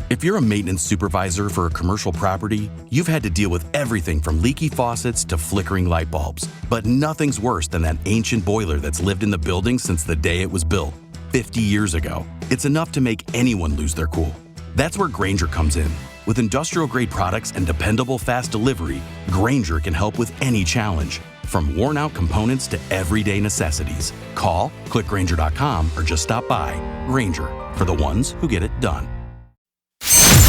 If you're a maintenance supervisor for a commercial property, you've had to deal with everything from leaky faucets to flickering light bulbs. But nothing's worse than that ancient boiler that's lived in the building since the day it was built, 50 years ago. It's enough to make anyone lose their cool. That's where Grainger comes in. With industrial-grade products and dependable fast delivery, Grainger can help with any challenge, from worn-out components to everyday necessities. Call, click Grainger.com, or just stop by. Grainger, for the ones who get it done.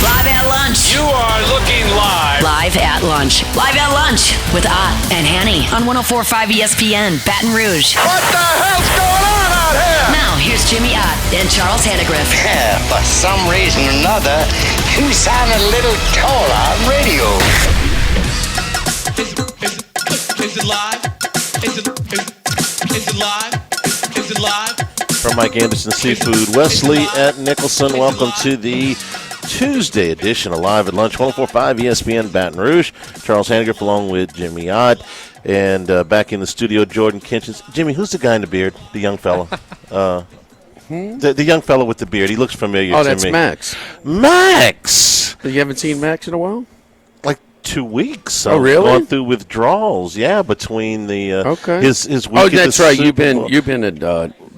Live at lunch. You are looking live. Live at lunch. Live at lunch with Ott and Hanny on 104.5 ESPN, Baton Rouge. What the hell's going on out here? Now, here's Jimmy Ott and Charles Hannegriff. Yeah, for some reason or another, you sound a little taller on radio. Is it live? Is it live? Is it live? From Mike Anderson Seafood, Wesley at Nicholson. Welcome to the Tuesday edition of Live at Lunch, 104.5 ESPN Baton Rouge. Charles Hannegriff along with Jimmy Ott. And back in the studio, Jordan Kinchins. Jimmy, who's the guy in the beard? The young fella? The young fellow with the beard. He looks familiar to me. Oh, that's Max. Max! You haven't seen Max in a while? Like 2 weeks. Oh, really? Going through withdrawals, yeah, between the okay. his week. Oh, at that's the right. Super You've been at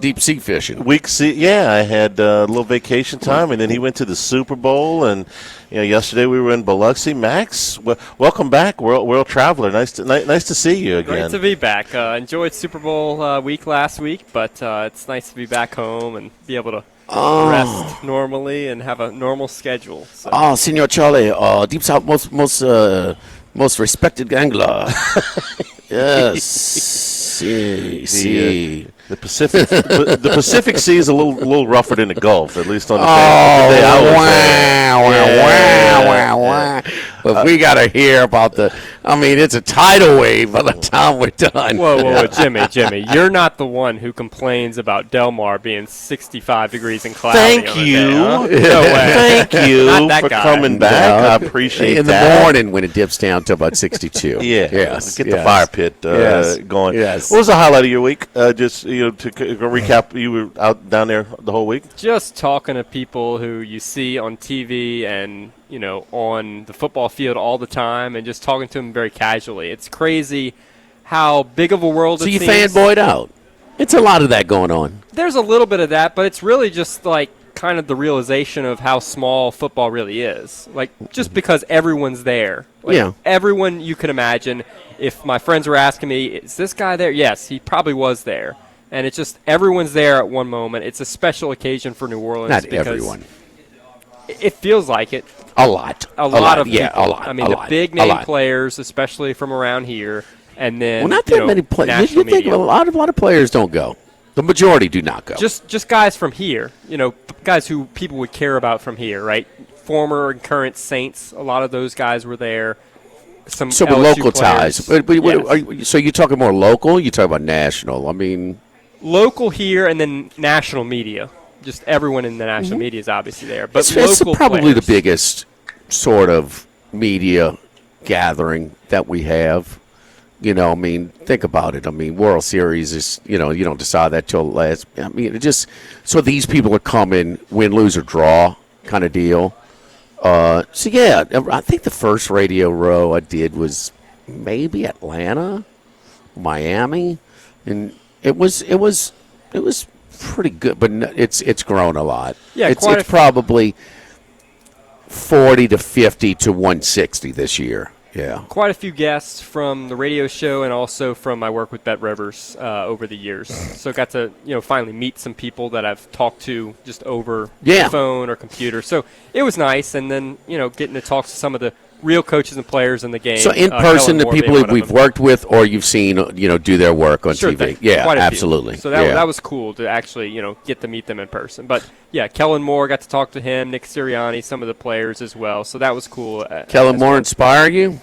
deep sea fishing. Yeah, I had a little vacation time, and then he went to the Super Bowl, and yesterday we were in Biloxi. Max, welcome back, world traveler. Nice to see you again. Great to be back. Enjoyed Super Bowl week last week, but it's nice to be back home and be able to rest normally and have a normal schedule. So. Oh, Senor Charlie, Deep South most respected angler. Yes. See. The Pacific Sea is a little rougher than the Gulf, at least on the day I was there. But we got to hear about it's a tidal wave by the time we're done. Whoa, Jimmy, you're not the one who complains about Del Mar being 65 degrees and cloudy. Thank you. Day, huh? No way. Thank you for coming back. I appreciate in that. In the morning when it dips down to about 62. Yes. Get the fire pit going. Yes. What was the highlight of your week? To recap, you were out down there the whole week? Just talking to people who you see on TV and, on the football field all the time, and just talking to them very casually. It's crazy how big of a world it seems. So you fanboyed out. It's a lot of that going on. There's a little bit of that, but it's really just like kind of the realization of how small football really is. Like, just because everyone's there. Like, everyone you can imagine. If my friends were asking me, is this guy there? Yes, he probably was there. And it's just everyone's there at one moment. It's a special occasion for New Orleans. Not everyone. It feels like it. A lot. A lot of people. A lot. I mean, the big name players, especially from around here, and then not that many players. You think a lot of players don't go. The majority do not go. Just guys from here. Guys who people would care about from here, right? Former and current Saints. A lot of those guys were there. So with local players. ties. Yes. So you're talking more local? You talking about national? Local here and then national media. Just everyone in the national media is obviously there. But it's local probably players. The biggest sort of media gathering that we have. Think about it. World Series is, you don't decide that till last. So these people are coming, win, lose, or draw kind of deal. I think the first radio row I did was maybe Atlanta, Miami, and it was pretty good, but it's grown a lot. Yeah, it's probably 40 to 50 to 160 this year. Yeah, quite a few guests from the radio show and also from my work with Bet Rivers over the years. So got to finally meet some people that I've talked to just over the phone or computer. So it was nice, and then getting to talk to some of the real coaches and players in the game. So in person, the people we've worked with or you've seen do their work on TV. Thing. Yeah, quite absolutely. So that was cool to actually get to meet them in person. But yeah, Kellen Moore, got to talk to him, Nick Sirianni, some of the players as well. So that was cool. Kellen Moore inspire you?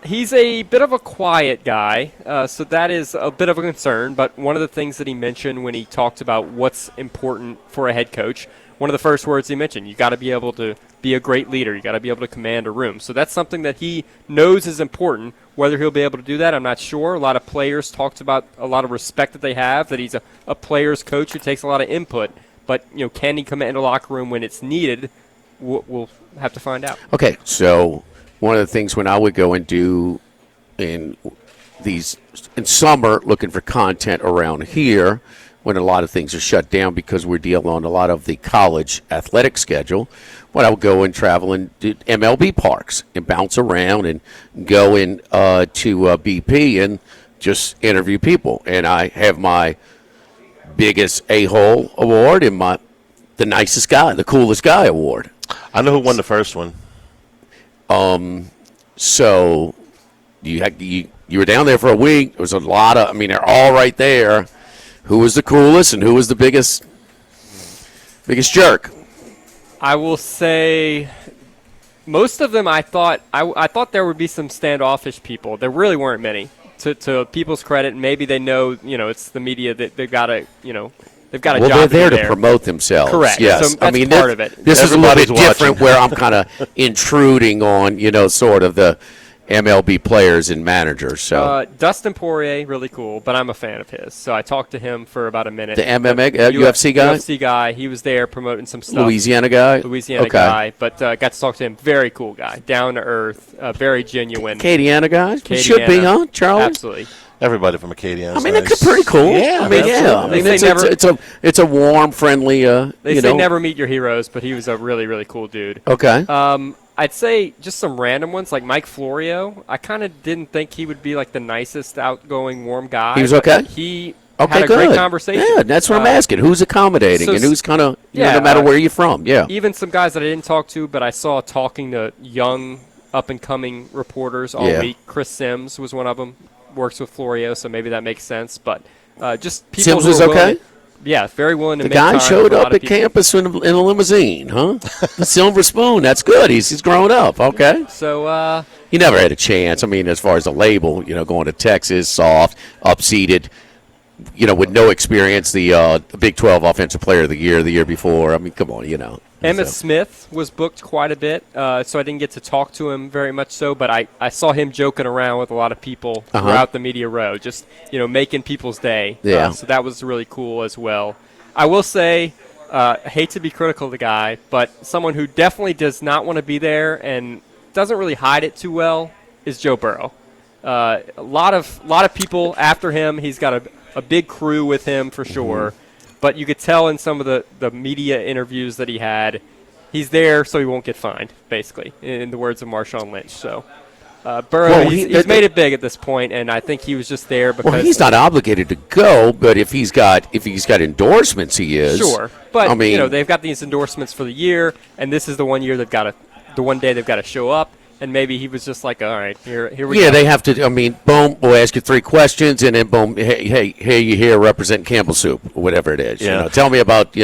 He's a bit of a quiet guy, so that is a bit of a concern. But one of the things that he mentioned when he talked about what's important for a head coach, one of the first words he mentioned, you got to be able to be a great leader. You got to be able to command a room. So that's something that he knows is important. Whether he'll be able to do that, I'm not sure. A lot of players talked about a lot of respect that they have, that he's a player's coach who takes a lot of input. But, can he command a locker room when it's needed? we'll have to find out. Okay, so one of the things when I would go and do in summer, looking for content around here, when a lot of things are shut down because we're dealing on a lot of the college athletic schedule, when I would go and travel and do MLB parks and bounce around and go in to BP and just interview people. And I have my biggest a-hole award and the nicest guy, the coolest guy award. I know who won the first one. So you were down there for a week. There was a lot of, they're all right there. Who was the coolest and who was the biggest jerk? I will say most of them I thought there would be some standoffish people. There really weren't many. To people's credit, maybe they know, it's the media that they've got a job. Well, they're there to promote themselves. Correct. Yes. So that's part of it. This is a little bit Everybody's different where I'm kind of intruding on, sort of the MLB players and managers. So Dustin Poirier, really cool, but I'm a fan of his. So I talked to him for about a minute. The MMA UFC guy? UFC guy. He was there promoting some stuff. Louisiana guy? Guy. But got to talk to him. Very cool guy. Down to earth. Very genuine. Acadiana guy? Acadiana. Should be, huh, Charlie? Absolutely. Everybody from Acadiana. It's pretty cool. Yeah. It's a warm, friendly. They say never meet your heroes, but he was a really, really cool dude. Okay. I'd say just some random ones like Mike Florio. I kind of didn't think he would be like the nicest, outgoing, warm guy. He was okay. He had a great conversation. Yeah, that's what I'm asking. Who's accommodating and who's kind of no matter where you're from. Yeah. Even some guys that I didn't talk to, but I saw talking to young, up and coming reporters all week. Chris Sims was one of them. Works with Florio, so maybe that makes sense. But just people Sims who was are okay. willing, yeah, very willing to the make guy time showed for a lot up of at people. campus in a limousine, huh? The silver spoon. That's good. He's grown up. Okay. So he never had a chance. As far as the label, going to Texas, soft, up-seeded, with no experience. The Big 12 Offensive Player of the year before. Come on, Emmitt Smith was booked quite a bit, so I didn't get to talk to him very much so, but I saw him joking around with a lot of people throughout the media row, just, making people's day. Yeah. So that was really cool as well. I will say, I hate to be critical of the guy, but someone who definitely does not want to be there and doesn't really hide it too well is Joe Burrow. A lot of people after him. He's got a big crew with him for sure. Mm-hmm. But you could tell in some of the media interviews that he had, he's there so he won't get fined, basically, in the words of Marshawn Lynch. So Burrow, he's made it big at this point, and I think he was just there because he's not obligated to go, but if he's got endorsements, he is. Sure, but they've got these endorsements for the year, and this is the one year the one day they've got to show up. And maybe he was just like, all right, here we go. Yeah, they have to. Boom, we'll ask you 3 questions, and then boom, hey, you here represent Campbell Soup, or whatever it is. Yeah. Tell me about,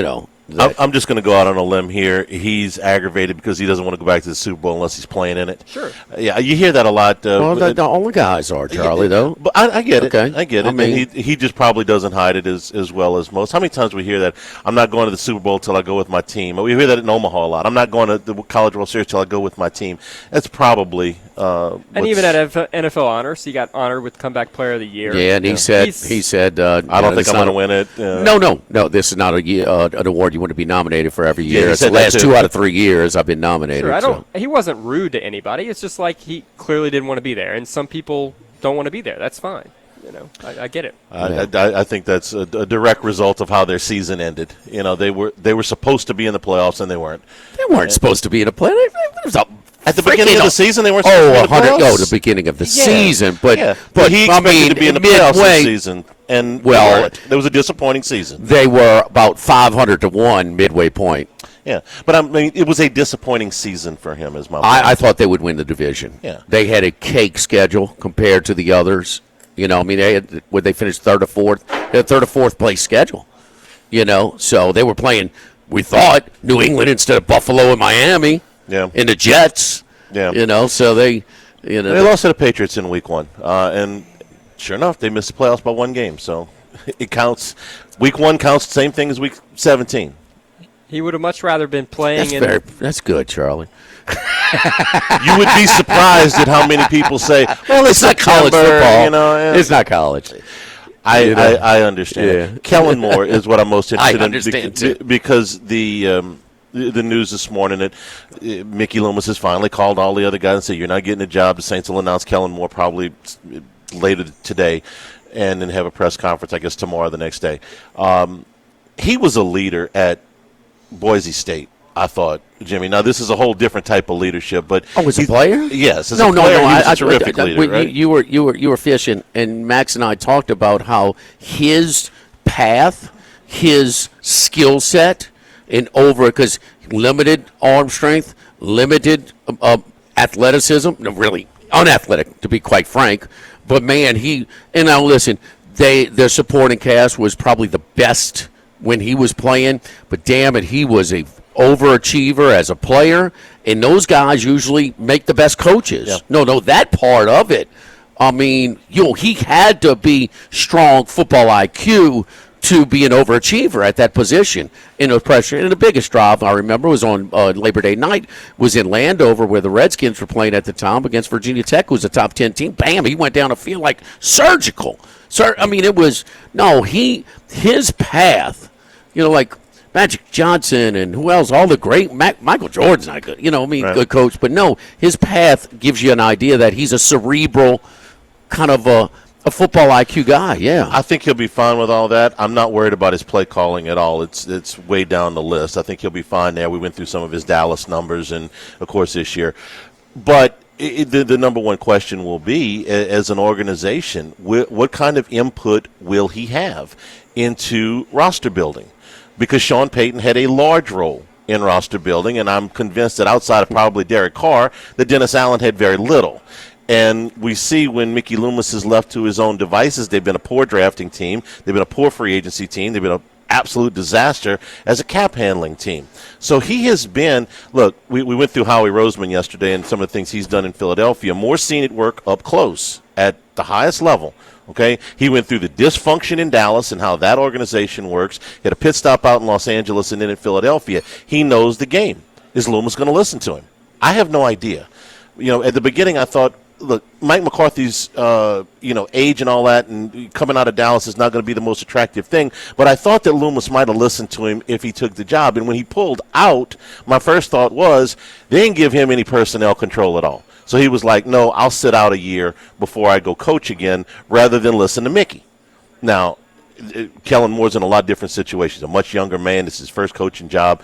I'm just going to go out on a limb here. He's aggravated because he doesn't want to go back to the Super Bowl unless he's playing in it. Sure. Yeah, you hear that a lot. All the guys are, Charlie, though. But I get it. Okay. I get it. And he just probably doesn't hide it as well as most. How many times we hear that, I'm not going to the Super Bowl till I go with my team? We hear that in Omaha a lot. I'm not going to the College World Series till I go with my team. That's probably and even at NFL honors, he got honored with Comeback Player of the Year. Yeah, and he said, I don't think I'm going to win it. No, this is not an award you want to be nominated for every year. Yeah, it's the last 2 out of 3 years I've been nominated. Sure, he wasn't rude to anybody. It's just like he clearly didn't want to be there, and some people don't want to be there. That's fine. I get it. I think that's a direct result of how their season ended. They were supposed to be in the playoffs, and they weren't. They weren't supposed to be in the playoffs. At the beginning of the season, they weren't supposed to be in the playoffs? The beginning of the season. But he expected to be in the playoffs this season. And there was a disappointing season. They were about 500-1 midway point. Yeah, but it was a disappointing season for him, as my I thought they would win the division. Yeah. They had a cake schedule compared to the others. They finished third or fourth? They had third or fourth place schedule. So they were playing, we thought, New England instead of Buffalo and Miami. Yeah. And the Jets. Yeah. So they, they lost to the Patriots in Week 1, and sure enough, they missed the playoffs by 1 game. So it counts. Week 1 counts the same thing as Week 17. He would have much rather been playing. That's good, Charlie. You would be surprised at how many people say, "Well, it's not college football." It's not college. I understand. Yeah. Kellen Moore is what I'm most interested I understand too. Because the the news this morning that Mickey Loomis has finally called all the other guys and said, you're not getting a job. The Saints will announce Kellen Moore probably later today and then have a press conference, I guess, tomorrow or the next day. He was a leader at Boise State, I thought, Jimmy. Now, this is a whole different type of leadership. But as a player? Yes. No. He was a terrific leader, right? You were fishing, and Max and I talked about how his path, his skill set, and because limited arm strength, limited athleticism, no, really unathletic, to be quite frank. But, man, now listen, their supporting cast was probably the best when he was playing, but damn it, he was a overachiever as a player, and those guys usually make the best coaches. Yeah. No, that part of it, I mean, he had to be strong football IQ to be an overachiever at that position in the pressure. And the biggest drive I remember was on Labor Day night, was in Landover, where the Redskins were playing at the time against Virginia Tech, who was a top 10 team. Bam, he went down the field like surgical. I mean, his path, like Magic Johnson and who else, all the great, Michael Jordan's not good, Right. Good coach. But no, his path gives you an idea that he's a cerebral kind of a football IQ guy, yeah. I think he'll be fine with all that. I'm not worried about his play calling at all. It's way down the list. I think he'll be fine there. We went through some of his Dallas numbers and, of course, this year. But the number one question will be, as an organization, what kind of input will he have into roster building? Because Sean Payton had a large role in roster building, and I'm convinced that outside of probably Derek Carr, that Dennis Allen had very little. And we see when Mickey Loomis is left to his own devices, they've been a poor drafting team. They've been a poor free agency team. They've been an absolute disaster as a cap handling team. So he has been, look, we went through Howie Roseman yesterday and some of the things he's done in Philadelphia. Moore's seen it work up close at the highest level. Okay, he went through the dysfunction in Dallas and how that organization works. He had a pit stop out in Los Angeles and then in Philadelphia. He knows the game. Is Loomis going to listen to him? I have no idea. At the beginning I thought, look, Mike McCarthy's, age and all that, and coming out of Dallas is not going to be the most attractive thing. But I thought that Loomis might have listened to him if he took the job. And when he pulled out, my first thought was they didn't give him any personnel control at all. So he was like, no, I'll sit out a year before I go coach again rather than listen to Mickey. Now, Kellen Moore's in a lot of different situations. A much younger man. This is his first coaching job.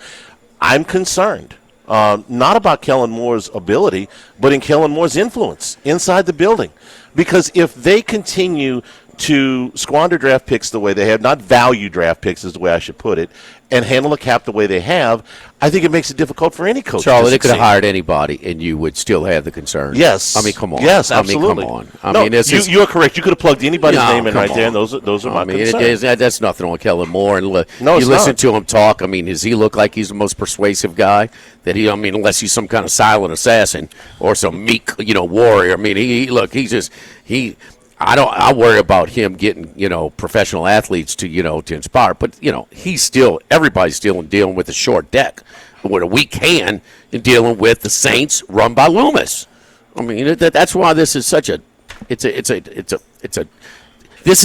I'm concerned. Not about Kellen Moore's ability, but in Kellen Moore's influence inside the building. Because if they continue to squander draft picks the way they have, not value draft picks is the way I should put it, and handle the cap the way they have, I think it makes it difficult for any coach. Charlie, they could have hired anybody, and you would still have the concern. Yes. I mean, come on. Yes, absolutely. I mean, come on. You're correct. You could have plugged anybody's name in right there, and those are my concerns. That's nothing on Kellen Moore. And no, you listen to him talk. I mean, does he look like he's the most persuasive guy? Unless he's some kind of silent assassin or some meek, warrior. I mean, I worry about him getting, professional athletes to inspire. But, everybody's still dealing with a short deck, with a weak hand, in dealing with the Saints run by Loomis. I mean, that's why this is such this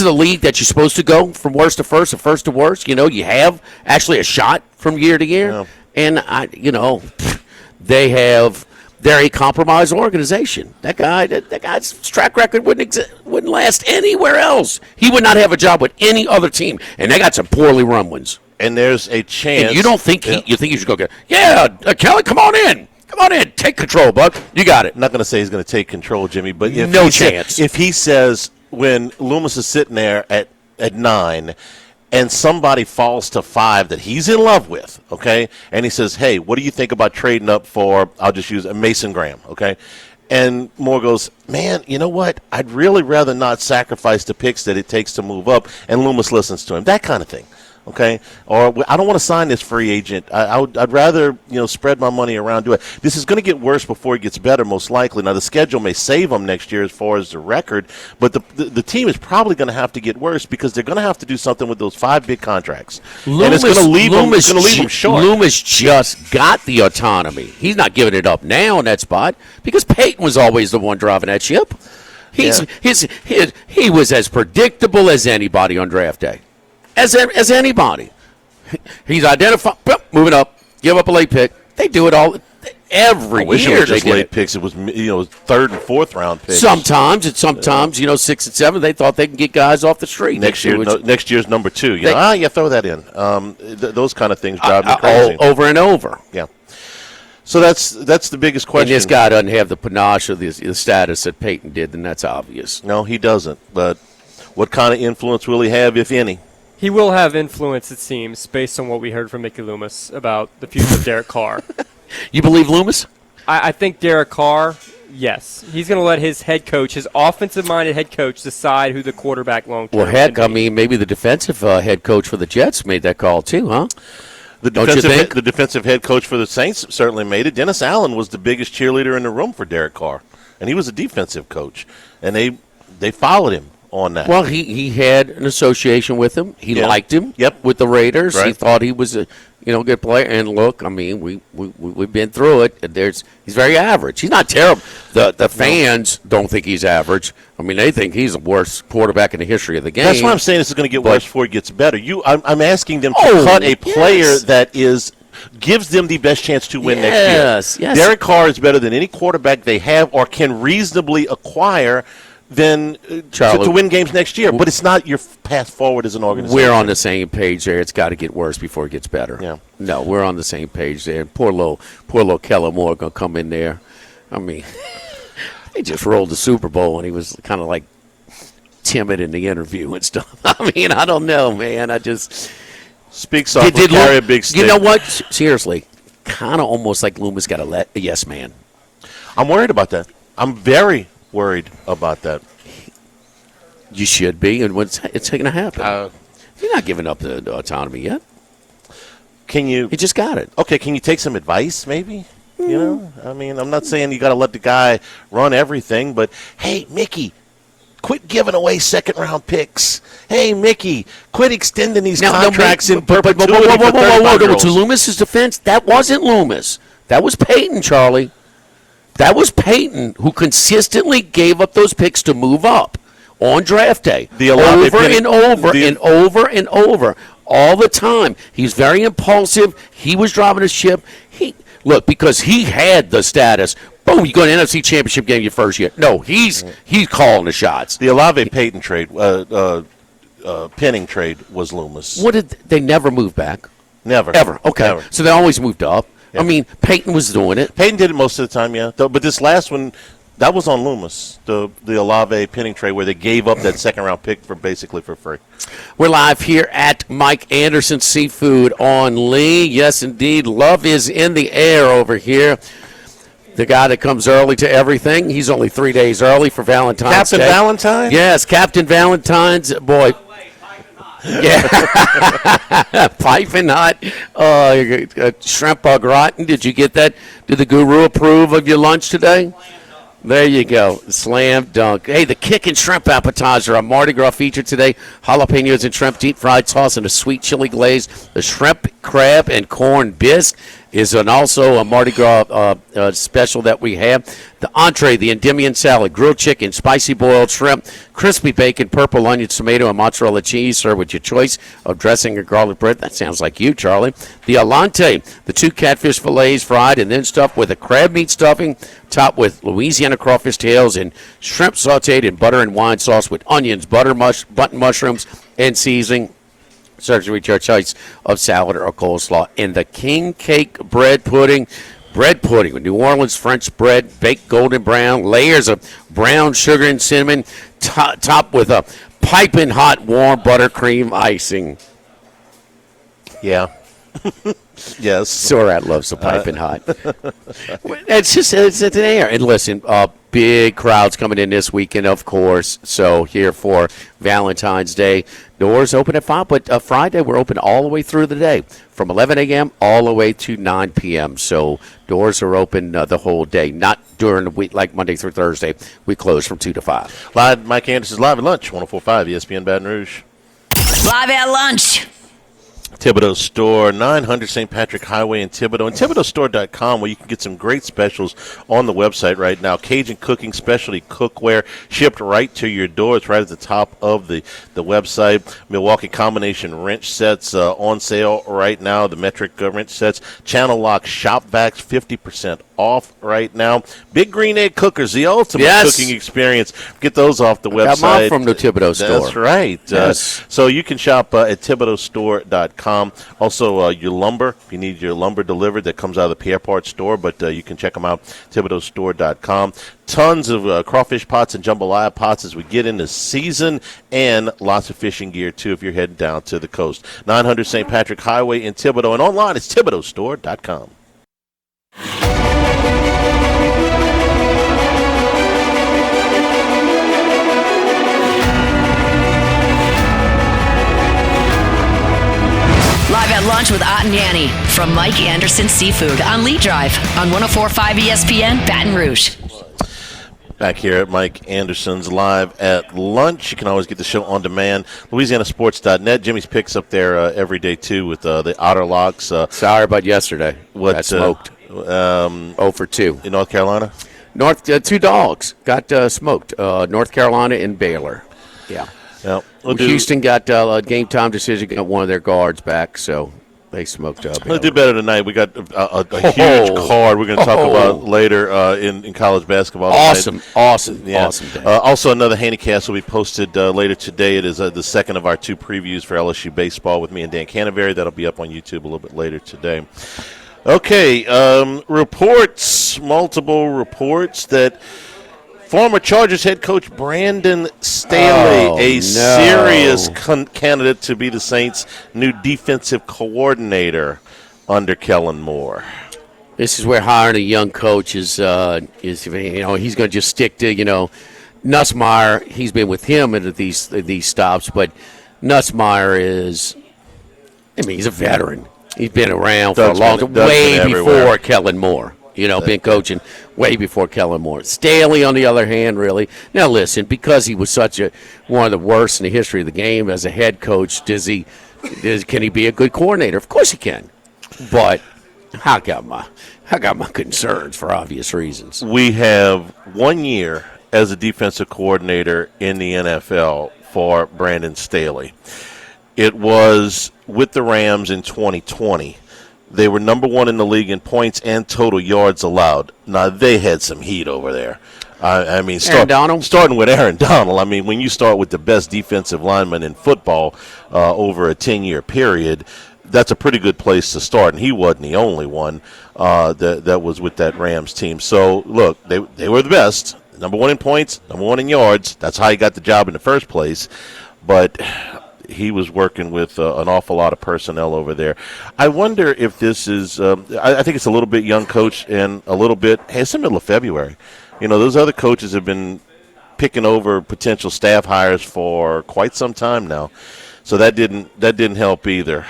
is a league that you're supposed to go from worst to first and first to worst. You have actually a shot from year to year. Yeah. And, they have... They're a compromised organization. That guy's track record wouldn't last anywhere else. He would not have a job with any other team, and they got some poorly run ones. And there's a chance. And you don't think you think you should go get? Yeah, Kelly, come on in, take control, Buck. You got it. I'm not going to say he's going to take control, Jimmy, but if he says when Loomis is sitting there at 9. And somebody falls to 5 that he's in love with, okay? And he says, hey, what do you think about trading up for, I'll just use a Mason Graham, okay? And Moore goes, man, you know what? I'd really rather not sacrifice the picks that it takes to move up. And Loomis listens to him, that kind of thing. Okay, or I don't want to sign this free agent. I'd rather spread my money around. Do it. This is going to get worse before it gets better, most likely. Now the schedule may save them next year as far as the record, but the team is probably going to have to get worse because they're going to have to do something with those 5 big contracts, and it's going to leave them short. Loomis just got the autonomy. He's not giving it up now in that spot because Peyton was always the one driving that ship. He was as predictable as anybody on draft day. As anybody. He's identified, moving up, Give up a late pick. They do it all every I wish year. it was just they did late it. picks. It was third and fourth round picks. Sometimes, 6 and 7, they thought they can get guys off the street. Next year's number 2. You throw that in. Those kind of things drive me crazy. Over and over. Yeah. So that's the biggest question. And this guy doesn't have the panache or the status that Peyton did, and that's obvious. No, he doesn't. But what kind of influence will he have, if any? He will have influence, it seems, based on what we heard from Mickey Loomis about the future of Derek Carr. You believe Loomis? I think Derek Carr, yes. He's going to let his head coach, his offensive-minded head coach, decide who the quarterback long-term Well, heck, can be. maybe the defensive head coach for the Jets made that call too, huh? The defensive head coach for the Saints certainly made it. Dennis Allen was the biggest cheerleader in the room for Derek Carr, and he was a defensive coach, and they followed him on that. Well, he had an association with him. He liked him. Yep. With the Raiders, Right. he thought he was a good player. And look, we've been through it. He's very average. He's not terrible. The fans don't think he's average. They think he's the worst quarterback in the history of the game. That's why I'm saying this is going to get worse before it gets better. I'm asking them to cut a player that gives them the best chance to win next year. Yes. Derek Carr is better than any quarterback they have or can reasonably acquire than to win games next year. But it's not your path forward as an organization. We're on the same page there. It's got to get worse before it gets better. Yeah. No, we're on the same page there. Poor little Kellen Moore going to come in there. They just rolled the Super Bowl, and he was kind of like timid in the interview and stuff. I don't know, man. I just speak softly, carry a big stick. You know what? Seriously, kind of almost like Loomis got a yes man. I'm worried about that. I'm very worried about that. You should be, and it's going to happen. You're not giving up the autonomy yet. Can you? He just got it. Okay, can you take some advice, maybe? I'm not saying you got to let the guy run everything, but hey, Mickey, quit giving away second-round picks. Hey, Mickey, quit extending these contracts in perpetuity. Whoa. To Loomis's defense, that wasn't Loomis. That was Peyton, Charlie. That was Peyton who consistently gave up those picks to move up on draft day. Over and over, all the time. He's very impulsive. He was driving the ship. Because he had the status. Boom, you go to the NFC Championship game your first year. No, he's calling the shots. The Olave Peyton trade, Penning trade was Loomis. What did they never move back? Never. Ever. Okay. Never. So they always moved up. Yeah. Peyton was doing it. Peyton did it most of the time, yeah. But this last one, that was on Loomis, the Olave Penning trade where they gave up that second-round pick basically for free. We're live here at Mike Anderson Seafood on Lee. Yes, indeed. Love is in the air over here. The guy that comes early to everything. He's only 3 days early for Valentine's Captain Day. Valentine? Yes, Captain Valentine's. Boy. Yeah. Piping hot. Shrimp au gratin. Did you get that? Did the guru approve of your lunch today? There you go. Slam dunk. Hey, the kickin' shrimp appetizer, a Mardi Gras feature today. Jalapenos and shrimp deep fried sauce and a sweet chili glaze. The shrimp, crab, and corn bisque is also a Mardi Gras special that we have. The entree, the Endymion salad, grilled chicken, spicy boiled shrimp, crispy bacon, purple onions, tomato, and mozzarella cheese served with your choice of dressing or garlic bread. That sounds like you, Charlie. The Alante, the 2 catfish fillets fried and then stuffed with a crab meat stuffing, topped with Louisiana crawfish tails and shrimp sauteed in butter and wine sauce with onions, button mushrooms, and seasoning. Serves with your choice of salad or coleslaw. And the king cake bread pudding with New Orleans French bread, baked golden brown, layers of brown sugar and cinnamon, topped with a piping hot warm buttercream icing. Yeah. Yes. Sorat loves the piping hot. It's in the air. And listen, big crowds coming in this weekend, of course. So here for Valentine's Day. Doors open at 5, but Friday we're open all the way through the day, from 11 a.m. all the way to 9 p.m. So doors are open the whole day, not during the week like Monday through Thursday. We close from 2 to 5. Live, Mike Anderson's Live at Lunch, 104.5 ESPN Baton Rouge. Live at lunch. Thibodeau Store, 900 St. Patrick Highway in Thibodeau, and ThibodeauStore.com, where you can get some great specials on the website right now. Cajun cooking, specialty cookware, shipped right to your door. It's right at the top of the website. Milwaukee combination wrench sets on sale right now, the metric wrench sets. Channel lock shop vacs, 50% off right now. Big green egg cookers, the ultimate cooking experience. Get those off the website. Got mine from the Thibodeau Store. That's right. Yes. So you can shop at ThibodeauStore.com. Also, your lumber, if you need your lumber delivered, that comes out of the Pierre Part store, but you can check them out, ThibodeauStore.com. Tons of crawfish pots and jambalaya pots as we get into season, and lots of fishing gear, too, if you're heading down to the coast. 900 St. Patrick Highway in Thibodeau, and online it's ThibodeauStore.com. Live at lunch with Ott and Yanni from Mike Anderson Seafood on Lee Drive on 104.5 ESPN Baton Rouge. Back here at Mike Anderson's Live at Lunch. You can always get the show on demand. LouisianaSports.net. Jimmy's picks up there every day, too, with the Otter Locks. Sorry about yesterday. Got smoked. 0 for 2. In North Carolina? Two dogs got smoked. North Carolina and Baylor. Yeah. Well, Houston got a game time decision, got one of their guards back, so they smoked up. We'll do better tonight. We got a huge card we're going to talk about later in college basketball. Awesome day. Also, another Handycast will be posted later today. It is the second of our 2 previews for LSU baseball with me and Dan Canterbury. That'll be up on YouTube a little bit later today. Okay, multiple reports that former Chargers head coach Brandon Staley, serious candidate to be the Saints' new defensive coordinator under Kellen Moore. This is where hiring a young coach is he's going to just stick to, Nussmeier. He's been with him at these stops, but Nussmeier he's a veteran. He's been around for a long time, way before Kellen Moore. Been coaching way before Kellen Moore. Staley, on the other hand, really. Now, listen, because he was one of the worst in the history of the game as a head coach, can he be a good coordinator? Of course he can. But I got my concerns for obvious reasons. We have 1 year as a defensive coordinator in the NFL for Brandon Staley. It was with the Rams in 2020. They were number 1 in the league in points and total yards allowed. Now, they had some heat over there. Starting with Aaron Donald. I mean, when you start with the best defensive lineman in football over a 10-year period, that's a pretty good place to start. And he wasn't the only one that was with that Rams team. So, look, they were the best. Number 1 in points, number 1 in yards. That's how he got the job in the first place. But he was working with an awful lot of personnel over there. I wonder if this is I think it's a little bit young coach and a little bit, it's the middle of February. Those other coaches have been picking over potential staff hires for quite some time now. So that didn't help either.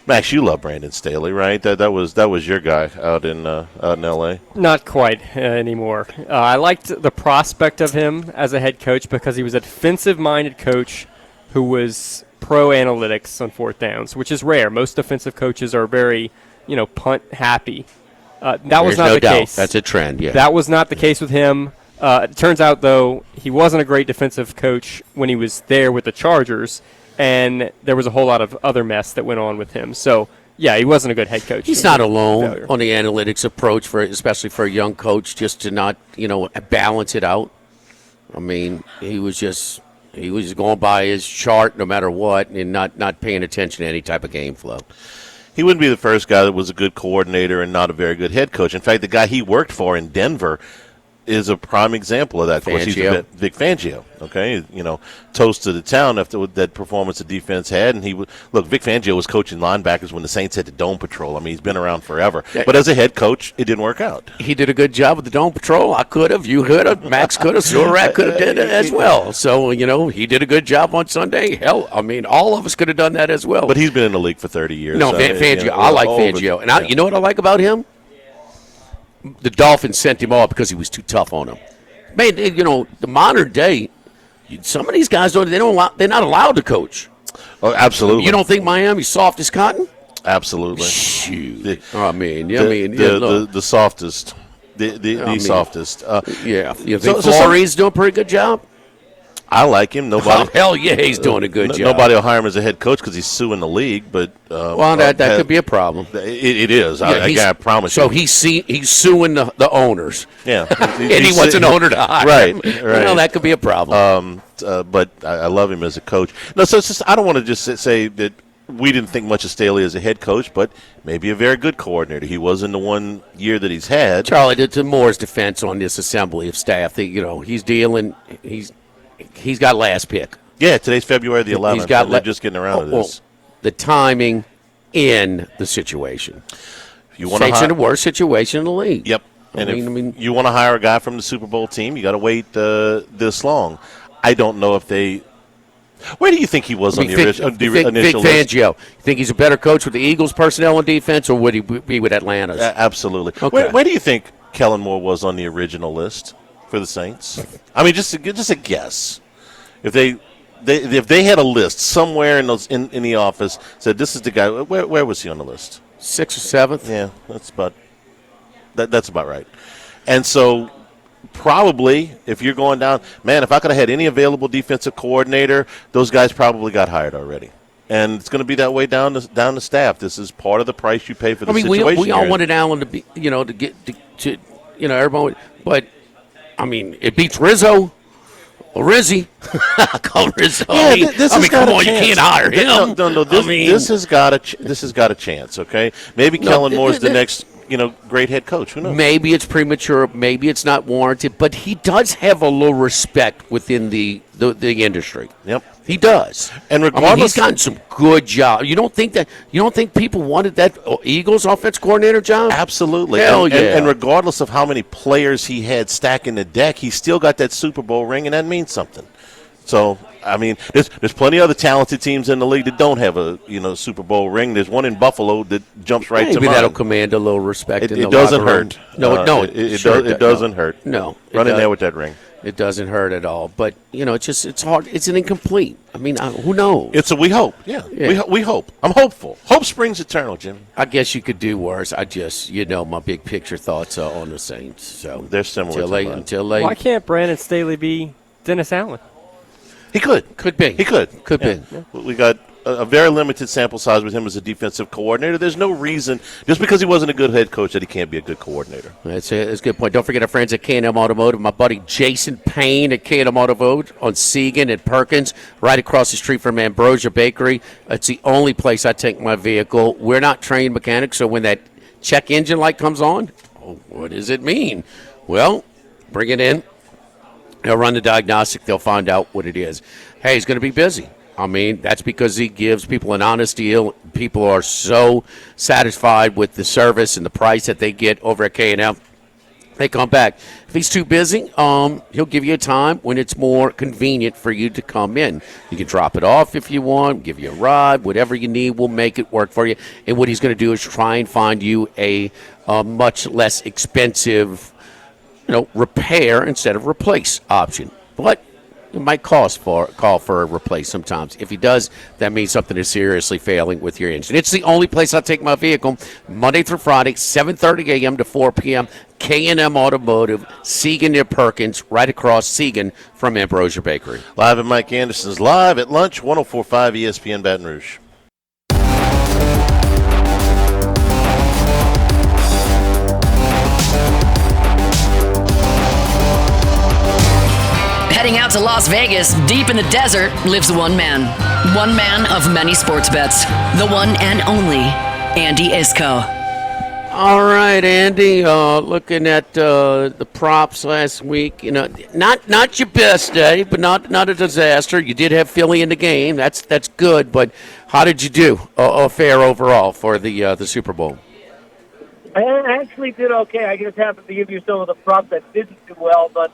Max, you love Brandon Staley, right? That was your guy out in L.A. Not quite anymore. I liked the prospect of him as a head coach because he was a defensive-minded coach who was pro analytics on 4th downs, which is rare. Most defensive coaches are very, punt happy. That was not the case. That's a trend, yeah. That was not the case with him. It turns out, though, he wasn't a great defensive coach when he was there with the Chargers, and there was a whole lot of other mess that went on with him. So, yeah, he wasn't a good head coach. He's not alone on the analytics approach, especially for a young coach, just to not, balance it out. I mean, he was just going by his chart no matter what and not paying attention to any type of game flow. He wouldn't be the first guy that was a good coordinator and not a very good head coach. In fact, the guy he worked for in Denver is a prime example of that. Of course, he's Vic Fangio. Okay, toast to the town after that performance the defense had. And Vic Fangio was coaching linebackers when the Saints had the Dome Patrol. I mean, he's been around forever. But as a head coach, it didn't work out. He did a good job with the Dome Patrol. I could have, you could have, Max could have, Surat could have did it as well. So he did a good job on Sunday. Hell, I mean, all of us could have done that as well. But he's been in the league for 30 years. No, Fangio. I like Fangio, and you know what I like about him? The Dolphins sent him off because he was too tough on them. Man, the modern day, some of these guys they're not allowed to coach. Oh, absolutely. You don't think Miami's soft as cotton? Absolutely. Shoot. The softest. The softest. Yeah. You think Flores doing a pretty good job? I like him. Nobody. Hell yeah, he's doing a good job. Nobody will hire him as a head coach because he's suing the league. But that could be a problem. It is. I promise you. So he's suing the owners. Yeah, and he wants an owner to hire. Right. Well, that could be a problem. But I love him as a coach. No, so it's just I don't want to just say that we didn't think much of Staley as a head coach, but maybe a very good coordinator. He was in the 1 year that he's had. Charlie, to Moore's defense on this assembly of staff, he's dealing. He's got last pick. Yeah, today's February the 11th. They're just getting around to this. The timing in the situation. You want State's in the worst situation in the league. Yep. And if you want to hire a guy from the Super Bowl team, you got to wait this long. I don't know if they. Where do you think he was on the initial Vic list? Fangio. You think he's a better coach with the Eagles personnel on defense, or would he be with Atlanta's? Absolutely. Okay. Where do you think Kellen Moore was on the original list for the Saints? I mean, just a guess. If they had a list somewhere in the office said this is the guy, where was he on the list? 6th or 7th. Yeah, that's about right. And so probably if you're going down, man, if I could have had any available defensive coordinator, those guys probably got hired already. And it's going to be that way down the staff. This is part of the price you pay for the situation. We all wanted Allen to be, to get to everyone, but I mean, it beats Rizzo. Or Rizzy. I call Rizzo. Yeah, come on, you can't hire him. No. This has got a chance. Okay, maybe Kellen Moore's the next great head coach. Who knows? Maybe it's premature. Maybe it's not warranted. But he does have a little respect within the industry. Yep, he does. And regardless, he's gotten some good jobs. You don't think people wanted that Eagles offense coordinator job? Absolutely. Hell yeah. And regardless of how many players he had stacking the deck, he still got that Super Bowl ring, and that means something. So, I mean, there's plenty of other talented teams in the league that don't have a Super Bowl ring. There's one in Buffalo that jumps right to mind. Maybe that'll command a little respect in the doesn't locker room. hurt. No, it doesn't hurt. No, run in there with that ring. It doesn't hurt at all. But it's hard. It's an incomplete. I mean, who knows? We hope. Yeah. We hope. I'm hopeful. Hope springs eternal, Jimmy. I guess you could do worse. I just my big picture thoughts are on the Saints. So they're similar until late. Why can't Brandon Staley be Dennis Allen? He could. Could be. He could. Could be. Yeah. We got a very limited sample size with him as a defensive coordinator. There's no reason, just because he wasn't a good head coach, that he can't be a good coordinator. That's a good point. Don't forget our friends at K&M Automotive. My buddy Jason Payne at K&M Automotive on Segan and Perkins, right across the street from Ambrosia Bakery. It's the only place I take my vehicle. We're not trained mechanics, so when that check engine light comes on, what does it mean? Well, bring it in. They'll run the diagnostic. They'll find out what it is. Hey, he's going to be busy. I mean, that's because he gives people an honest deal. People are so satisfied with the service and the price that they get over at K&M. They come back. If he's too busy, he'll give you a time when it's more convenient for you to come in. You can drop it off if you want, give you a ride, whatever you need, we'll make it work for you. And what he's going to do is try and find you a much less expensive repair instead of replace option. But it might call for a replace sometimes. If he does, that means something is seriously failing with your engine. It's the only place I take my vehicle, Monday through Friday, 7:30 a.m. to 4 p.m., K&M Automotive, Segan near Perkins, right across Segan from Ambrosia Bakery. Live at Mike Anderson's Live at Lunch, 104.5 ESPN Baton Rouge. Heading out to Las Vegas, deep in the desert, lives one man. One man of many sports bets. The one and only Andy Isco. All right, Andy. Looking at the props last week, not your best day, but not a disaster. You did have Philly in the game. That's good. But how did you do? Fair overall for the Super Bowl. I actually did okay. I just happened to give you some of the props that didn't do well, but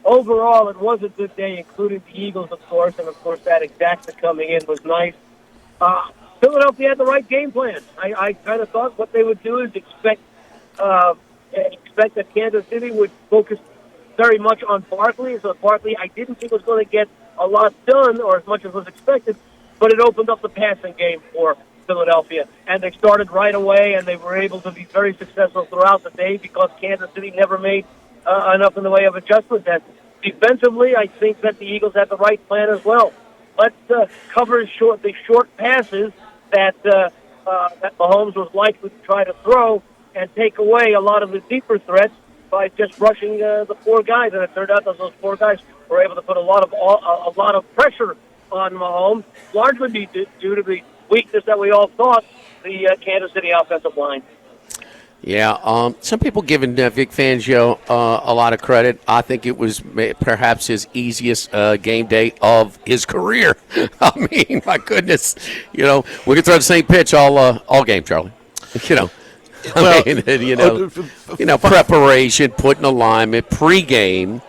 overall, it was a good day, including the Eagles, of course, and, of course, that exacta coming in was nice. Philadelphia had the right game plan. I kind of thought what they would do is expect that Kansas City would focus very much on Barkley. So Barkley, I didn't think was going to get a lot done or as much as was expected. but it opened up the passing game for Philadelphia. And they started right away, and they were able to be very successful throughout the day because Kansas City never made enough in the way of adjustments. And defensively, I think that the Eagles had the right plan as well. Let's cover the short passes that Mahomes was likely to try to throw and take away a lot of the deeper threats by just rushing the four guys. And it turned out that those four guys were able to put a lot of pressure on Mahomes, largely due to the weakness that we all thought the Kansas City offensive line. Yeah, some people giving Vic Fangio a lot of credit. I think it was perhaps his easiest game day of his career. I mean, my goodness, we can throw the same pitch all game, Charlie. Well, preparation, putting alignment, pregame,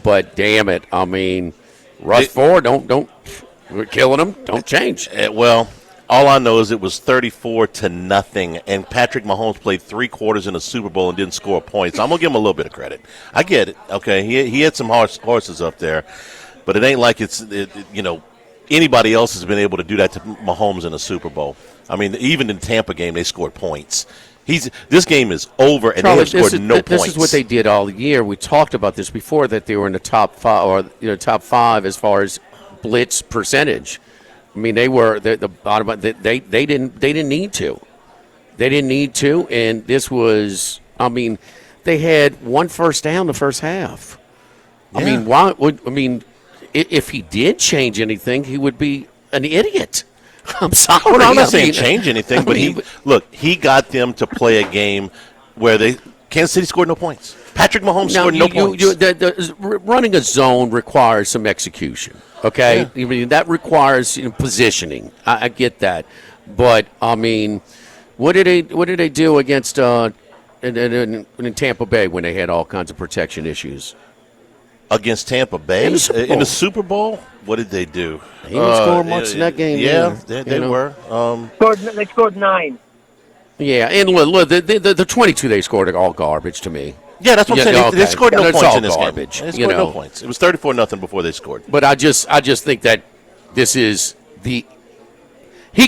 but damn it, I mean, rush forward, don't, we're killing them, don't change. Well, all I know is it was 34-0, and Patrick Mahomes played 3 quarters in the Super Bowl and didn't score a point. So I'm gonna give him a little bit of credit. I get it. Okay, he had some horses up there, but it ain't like anybody else has been able to do that to Mahomes in a Super Bowl. I mean, even in the Tampa game, they scored points. This game is over, and Charlie, they have scored no points. This is what they did all year. We talked about this before, that they were in the top 5 or top 5 as far as blitz percentage. I mean, they were the bottom. They didn't need to. They didn't need to, and this was. I mean, they had 1 first down the first half. Yeah. I mean, why would? I mean, if he did change anything, he would be an idiot. I'm sorry. Well, I'm not saying change anything, but he got them to play a game where Kansas City scored no points. Patrick Mahomes scored no points. Running a zone requires some execution. Okay, yeah. I mean, that requires positioning. I get that, but I mean, what did they do against in Tampa Bay when they had all kinds of protection issues? Against Tampa Bay in the Super Bowl, what did they do? He didn't score much in that game. Yeah, they were. They scored 9. Yeah, and look, the 22 they scored are all garbage to me. Yeah, that's what I'm saying. They scored no points in this garbage, game. They scored no points. It was 34-0 before they scored. But I just think that this is he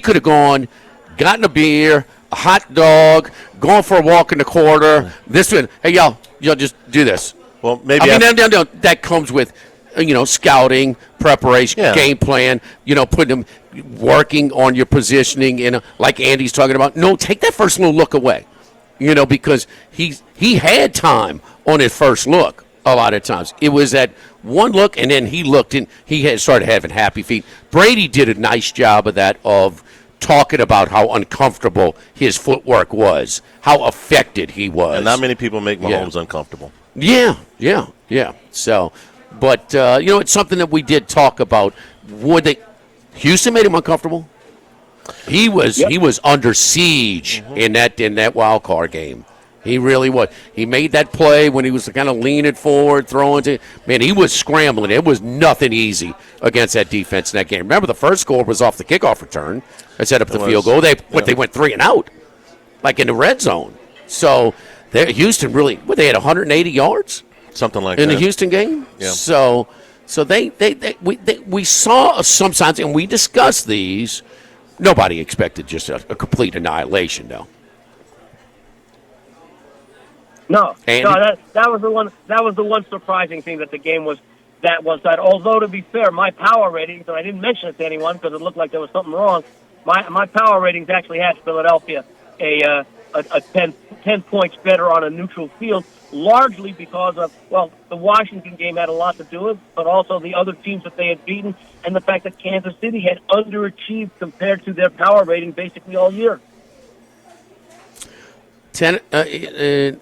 could have gone, gotten a beer, a hot dog, gone for a walk in the quarter. This one, hey y'all just do this. Well, maybe that comes with scouting, preparation, game plan. Putting them working on your positioning. Like Andy's talking about. No, take that first little look away. Because he had time on his first look a lot of times. It was that one look, and then he looked, and he had started having happy feet. Brady did a nice job of that, of talking about how uncomfortable his footwork was, how affected he was. And not many people make Mahomes uncomfortable. Yeah. So, but, it's something that we did talk about. Houston made him uncomfortable. He was under siege in that wild card game. He really was. He made that play when he was kind of leaning forward, throwing to. Man, he was scrambling. It was nothing easy against that defense in that game. Remember, the first score was off the kickoff return. They set up the field goal. They went 3 and out, like in the red zone. So Houston really, they had 180 yards, something like in that the Houston game. Yeah. So we saw some signs, and we discussed these. Nobody expected just a complete annihilation, though. No, that was the one. That was the one surprising thing that the game was. That although to be fair, my power ratings, and I didn't mention it to anyone because it looked like there was something wrong. My power ratings actually had Philadelphia a 10 points better on a neutral field, largely because of the Washington game had a lot to do with, but also the other teams that they had beaten, and the fact that Kansas City had underachieved compared to their power rating basically all year. The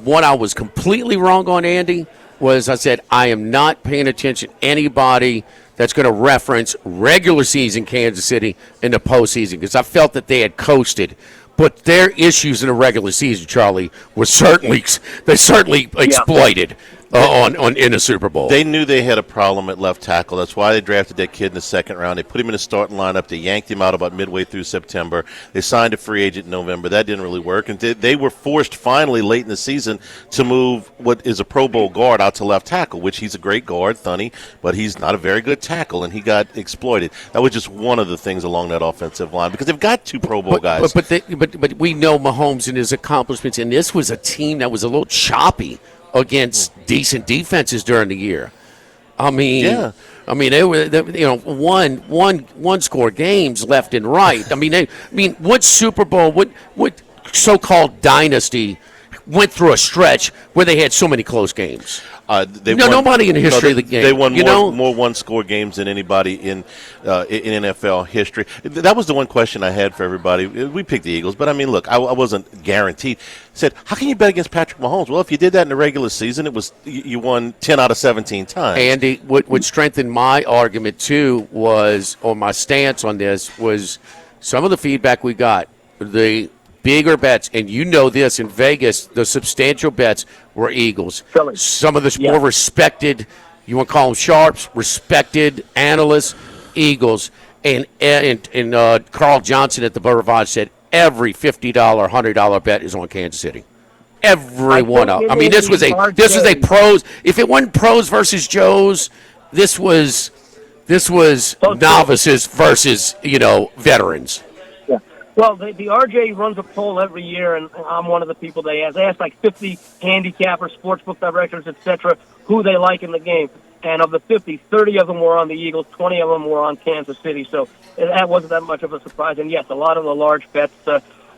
one I was completely wrong on, Andy, was I said I am not paying attention to anybody that's going to reference regular season Kansas City in the postseason, because I felt that they had coasted. But their issues in the regular season, Charlie, were certainly exploited in a Super Bowl. They knew they had a problem at left tackle. That's why they drafted that kid in the second round. They put him in the starting lineup. They yanked him out about midway through September. They signed a free agent in November. That didn't really work. And they were forced finally late in the season to move what is a Pro Bowl guard out to left tackle, which he's a great guard, Thunny, but he's not a very good tackle, and he got exploited. That was just one of the things along that offensive line because they've got 2 Pro Bowl guys. But we know Mahomes and his accomplishments, and this was a team that was a little choppy against decent defenses during the year. I mean, they were one score games left and right. What Super Bowl, what so-called dynasty went through a stretch where they had so many close games? Nobody in the history of the game. They won more one-score games than anybody in NFL history. That was the one question I had for everybody. We picked the Eagles, but look, I wasn't guaranteed. I said, how can you bet against Patrick Mahomes? Well, if you did that in the regular season, you won 10 out of 17 times. Andy, what strengthened my argument too was, or my stance on this was, some of the feedback we got, the bigger bets, and you know this, in Vegas, the substantial bets were Eagles. Some of the more respected, you want to call them sharps, respected analysts, Eagles. And Carl Johnson at the Boulevarde said every $50, $100 bet is on Kansas City. Every one of them. This was a pros. If it wasn't pros versus Joes, this was novices versus veterans. Well, the RJ runs a poll every year, and I'm one of the people they ask. They ask like 50 handicappers, sportsbook directors, etc., who they like in the game. And of the 50, 30 of them were on the Eagles, 20 of them were on Kansas City. So that wasn't that much of a surprise. And yes, a lot of the large bets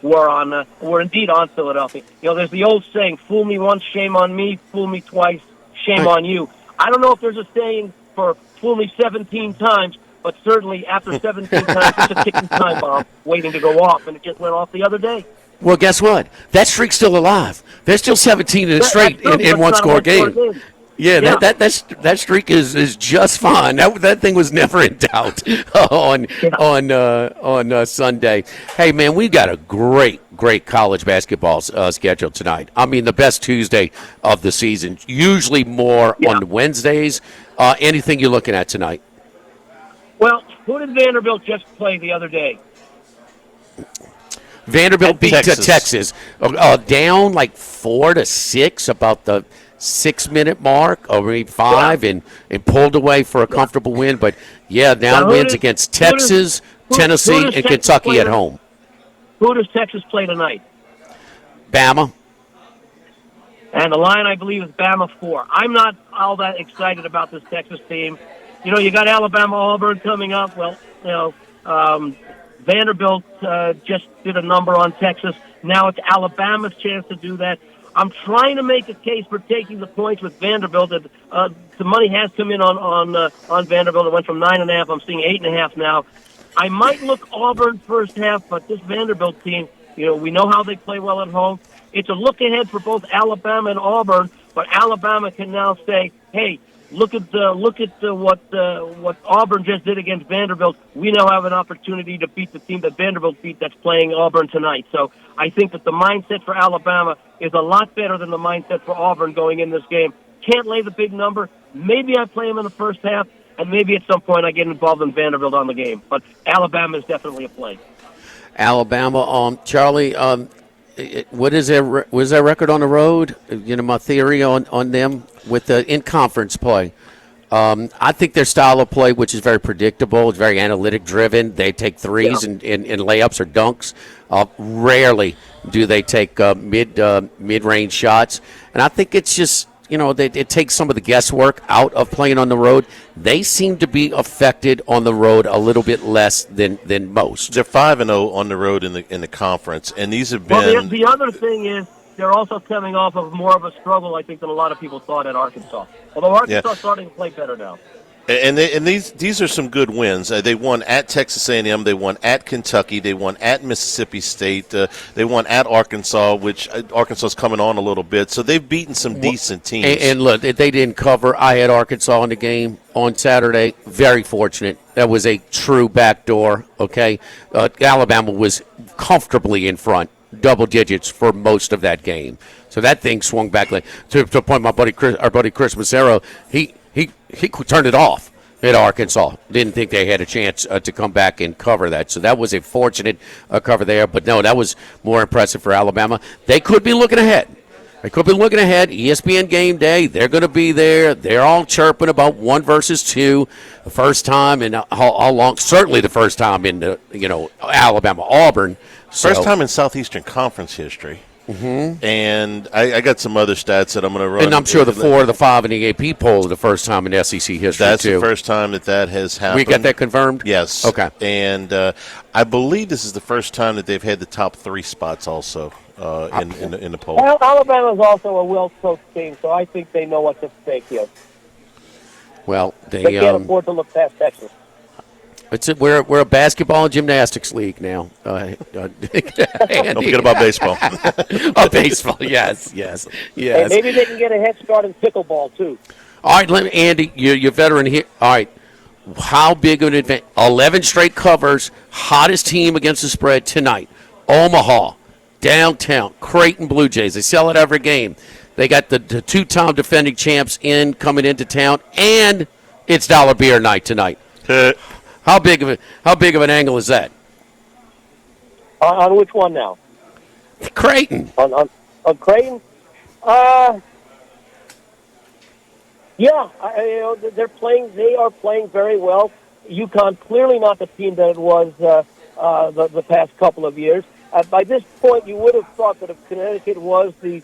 were indeed on Philadelphia. There's the old saying, "Fool me once, shame on me. Fool me twice, shame on you." I don't know if there's a saying for "fool me 17 times." But certainly after 17 times, it's a ticking time bomb waiting to go off, and it just went off the other day. Well, guess what? That streak's still alive. There's still 17 in a straight in one-score game. Yeah. That streak is just fine. That thing was never in doubt on Sunday. Hey, man, we got a great college basketball schedule tonight. The best Tuesday of the season. Usually more on Wednesdays. Anything you're looking at tonight? Well, who did Vanderbilt just play the other day? Vanderbilt beat Texas. Down like 4-6, about the 6-minute mark, or maybe 5, and pulled away for a comfortable win. But, now wins against Texas, Tennessee, and Kentucky at home. Who does Texas play tonight? Bama. And the line, I believe, is Bama 4. I'm not all that excited about this Texas team. You got Alabama-Auburn coming up. Well, Vanderbilt just did a number on Texas. Now it's Alabama's chance to do that. I'm trying to make a case for taking the points with Vanderbilt. The money has come in on Vanderbilt. It went from 9.5. I'm seeing 8.5 now. I might look Auburn first half, but this Vanderbilt team, we know how they play well at home. It's a look ahead for both Alabama and Auburn, but Alabama can now say, hey, Look at what Auburn just did against Vanderbilt. We now have an opportunity to beat the team that Vanderbilt beat that's playing Auburn tonight. So I think that the mindset for Alabama is a lot better than the mindset for Auburn going in this game. Can't lay the big number. Maybe I play them in the first half, and maybe at some point I get involved in Vanderbilt on the game. But Alabama is definitely a play. Alabama, Charlie. What is their record on the road? My theory on them with the in-conference play. I think their style of play, which is very predictable, is very analytic-driven. They take threes and layups or dunks. Rarely do they take mid-range shots. And I think it's just, it takes some of the guesswork out of playing on the road. They seem to be affected on the road a little bit less than most. They're 5-0 on the road in the conference, and these have been. Well, the other thing is they're also coming off of more of a struggle, I think, than a lot of people thought at Arkansas. Although Arkansas is starting to play better now. And these are some good wins. They won at Texas A&M. They won at Kentucky. They won at Mississippi State. They won at Arkansas, which Arkansas is coming on a little bit. So they've beaten some decent teams. And look, they didn't cover. I had Arkansas in the game on Saturday. Very fortunate. That was a true backdoor. Okay, Alabama was comfortably in front double digits for most of that game. So that thing swung back. To the point, our buddy Chris Massero, he turned it off at Arkansas. Didn't think they had a chance to come back and cover that. So that was a fortunate cover there. But no, that was more impressive for Alabama. They could be looking ahead. ESPN game day, they're going to be there. They're all chirping about 1 versus 2. The first time in how long? Certainly the first time in Alabama-Auburn. First time in Southeastern Conference history. Mm-hmm. And I got some other stats that I'm going to run. And I'm sure the 4 or the 5 in the AP poll are the first time in SEC history, That's too. the first time that has happened. We got that confirmed? Yes. Okay. And I believe this is the first time that they've had the top 3 spots also in the poll. Well, Alabama's also a well-coached team, so I think they know what's at stake here. Well, they can't afford to look past Texas. We're a basketball and gymnastics league now. Don't forget about baseball. Baseball, yes. Hey, maybe they can get a head start in pickleball, too. All right, Andy, you're a veteran here. All right, how big of an advantage? 11 straight covers, hottest team against the spread tonight. Omaha, downtown, Creighton Blue Jays. They sell it every game. They got the 2-time defending champs coming into town, and it's dollar beer night tonight. How big of an angle is that? On which one now? Creighton. On Creighton? Yeah, they're playing. They are playing very well. UConn clearly not the team that it was the past couple of years. By this point, you would have thought that if Connecticut was the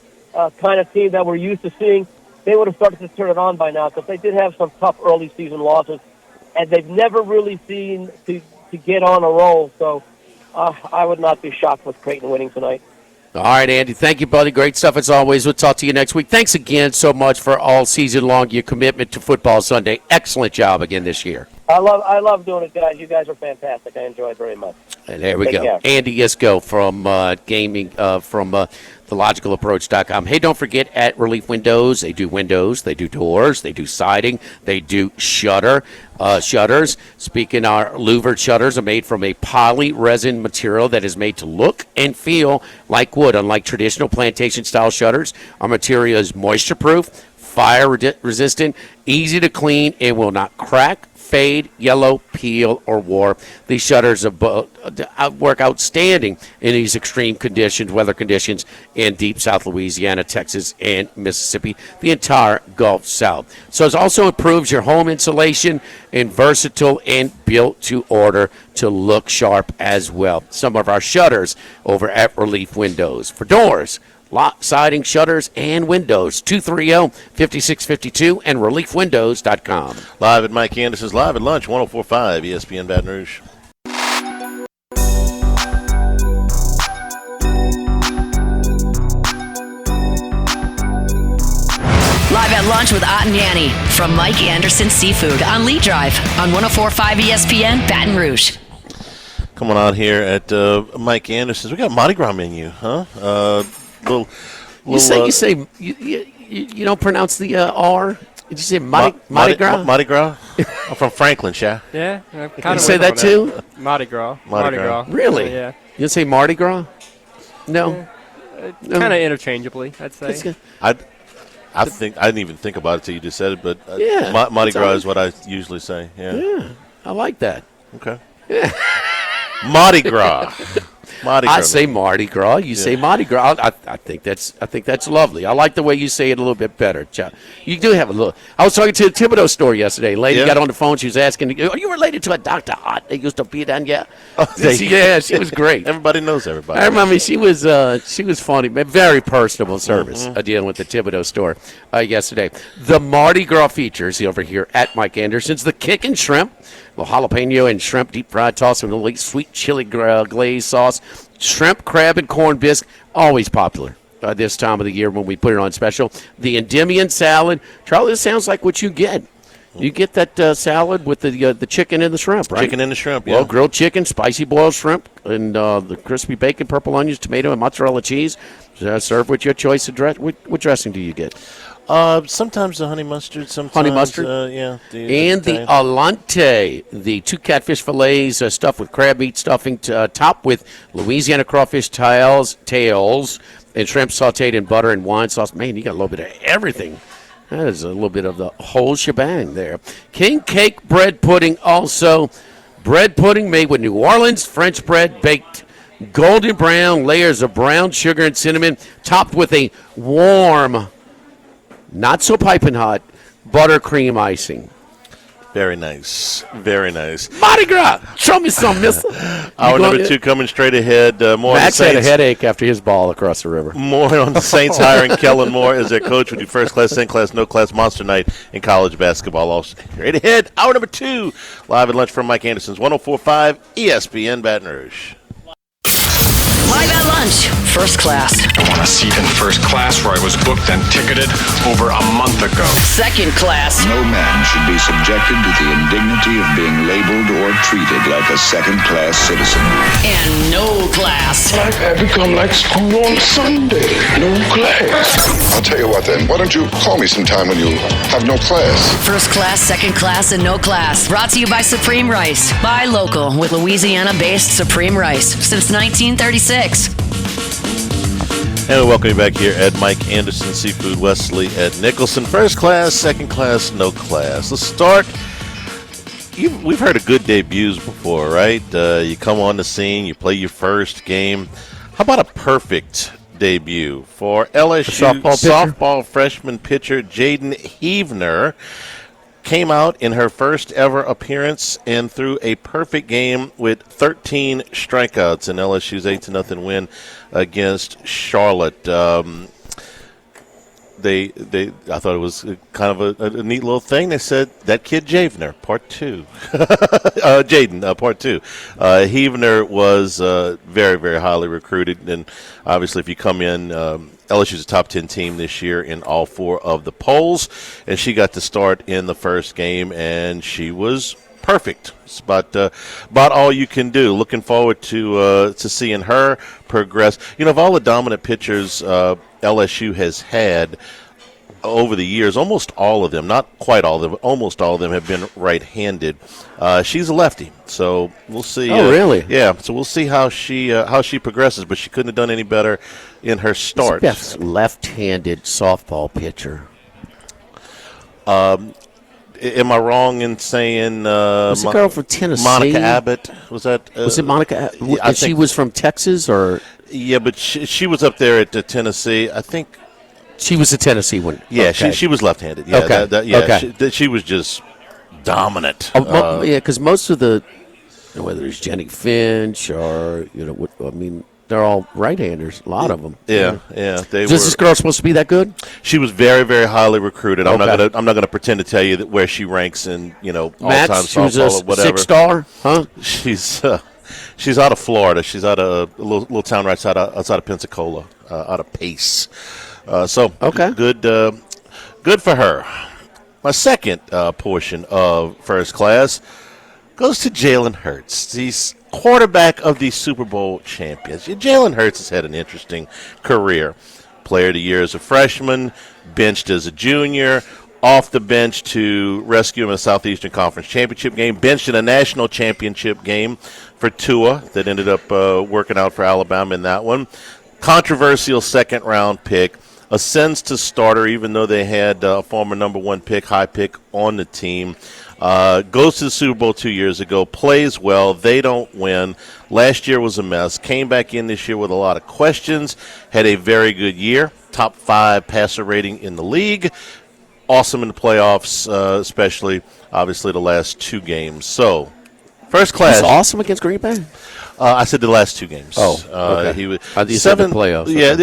kind of team that we're used to seeing, they would have started to turn it on by now, because they did have some tough early season losses. And they've never really seen to get on a roll. So I would not be shocked with Creighton winning tonight. All right, Andy. Thank you, buddy. Great stuff as always. We'll talk to you next week. Thanks again so much for all season long, your commitment to Football Sunday. Excellent job again this year. I love doing it, guys. You guys are fantastic. I enjoy it very much. And there we Take go. care. Andy Iskoe from gaming from thelogicalapproach.com. Hey, don't forget, at Relief Windows, they do doors, they do siding, they do shutters. Speaking, our louvered shutters are made from a poly resin material that is made to look and feel like wood. Unlike traditional plantation-style shutters, our material is moisture-proof, fire-resistant, easy to clean, and will not crack, fade, yellow, peel, or warp. These shutters work outstanding in these extreme weather conditions in deep South Louisiana, Texas, and Mississippi, the entire Gulf South. So it also improves your home insulation and versatile and built to order to look sharp as well. Some of our shutters over at Relief Windows. For doors, lock, siding, shutters, and windows. 230-5652 and reliefwindows.com. Live at Mike Anderson's Live at Lunch, 104.5 ESPN Baton Rouge. Live at Lunch with Ott and Yanni from Mike Anderson Seafood on Lee Drive on 104.5 ESPN Baton Rouge. Coming on here at Mike Anderson's. We got a Mardi Gras menu, huh? You don't pronounce the R? Did you say Mardi Gras? Mardi Gras? I'm from Franklin, Sha. Yeah. You say that too? Mardi Gras. Mardi Gras. Really? Yeah. You say Mardi Gras? No. No. Kind of interchangeably, I'd say. I didn't even think about it till you just said it, but yeah, Mardi Gras is what I usually say. Yeah, I like that. Okay. Yeah. Mardi Gras. I say Mardi Gras. You say Mardi Gras. I think that's lovely. I like the way you say it a little bit better. You do have a little. I was talking to a Thibodeau store yesterday. A lady got on the phone. She was asking, "Are you related to a Dr. Ott that used to be down here?" Yeah, she was great. Everybody knows everybody. I remember she was funny, very personable service dealing with the Thibodeau store yesterday. The Mardi Gras features over here at Mike Anderson's: the kick and shrimp, the jalapeno and shrimp deep fried tossed with a little sweet chili glaze sauce. Shrimp, crab, and corned bisque, always popular this time of the year when we put it on special. The Endymion salad. Charlie, this sounds like what you get. You get that salad with the chicken and the shrimp, right? Chicken and the shrimp, yeah. Well, grilled chicken, spicy boiled shrimp, and the crispy bacon, purple onions, tomato, and mozzarella cheese. served with your choice of dress. What dressing do you get? Sometimes the honey mustard. Sometimes honey mustard. Yeah. And the alante, the 2 catfish fillets stuffed with crab meat stuffing, topped with Louisiana crawfish tails, and shrimp sautéed in butter and wine sauce. Man, you got a little bit of everything. That is a little bit of the whole shebang there. King cake bread pudding also. Bread pudding made with New Orleans French bread, baked golden brown, layers of brown sugar and cinnamon, topped with a warm, not so piping hot, buttercream icing. Very nice. Very nice. Mardi Gras! Show me some, mister. Hour number 2 coming straight ahead. More Max had a headache after his ball across the river. More on the Saints hiring Kellen Moore as their coach with the first class, second class, no class monster night in college basketball. All straight ahead. Hour number 2. Live at lunch from Mike Anderson's 104.5 ESPN Baton Rouge. Live at lunch, first class. I want a seat in first class where I was booked and ticketed over a month ago. Second class. No man should be subjected to the indignity of being labeled or treated like a second-class citizen. And no class. Life had become like school on Sunday. No class. I'll tell you what then. Why don't you call me sometime when you have no class? First class, second class, and no class. Brought to you by Supreme Rice. Buy local with Louisiana-based Supreme Rice since 1936. And we welcome you back here at Mike Anderson Seafood Wesley at Nicholson. First class, second class, no class. Let's start. We've heard of good debuts before, right? You come on the scene, you play your first game. How about a perfect debut for LSU softball freshman pitcher Jaden Heavner? Came out in her first ever appearance and threw a perfect game with 13 strikeouts in LSU's 8-0 win against Charlotte. I thought it was kind of a neat little thing. They said that kid Javener, part 2. Jaden, part 2. Heavner was very, very highly recruited, and obviously if you come in, LSU's a top 10 team this year in all 4 of the polls, and she got to start in the first game, and she was perfect. It's about all you can do. Looking forward to seeing her progress. You know, of all the dominant pitchers LSU has had over the years, almost all of them, not quite all of them, almost all of them have been right-handed. She's a lefty, so we'll see. Oh, really? Yeah, so we'll see how she progresses, but she couldn't have done any better in her start. Best left-handed softball pitcher. Am I wrong in saying was the girl from Tennessee? Monica Abbott? Was that? Was it Monica? I think she was from Texas, or? Yeah, but she was up there at Tennessee. I think she was a Tennessee one. Yeah, okay. she was left-handed. Yeah, okay. Okay. She was just dominant. Yeah, because most of the, whether it's Jenny Finch or they're all right-handers. A lot of them. Yeah. Is this girl supposed to be that good? She was very, very highly recruited. I'm not gonna pretend to tell you that where she ranks in all-time softball or whatever. 6-star, huh? She's out of Florida. She's out of a little town right outside of Pensacola, out of Pace. Good for her. My second portion of first class goes to Jalen Hurts. He's quarterback of the Super Bowl champions. Jalen Hurts has had an interesting career. Player of the year as a freshman, benched as a junior, off the bench to rescue him in a Southeastern Conference championship game, benched in a national championship game for Tua that ended up working out for Alabama in that one. Controversial second-round pick. Ascends to starter even though they had a former number 1 pick, high pick on the team. Goes to the Super Bowl 2 years ago, plays well. They don't win. Last year was a mess. Came back in this year with a lot of questions. Had a very good year. Top 5 passer rating in the league. Awesome in the playoffs, especially, obviously, the last 2 games. So, first class. He's awesome against Green Bay? I said the last 2 games. Oh, okay. He was you said the playoffs. Yeah,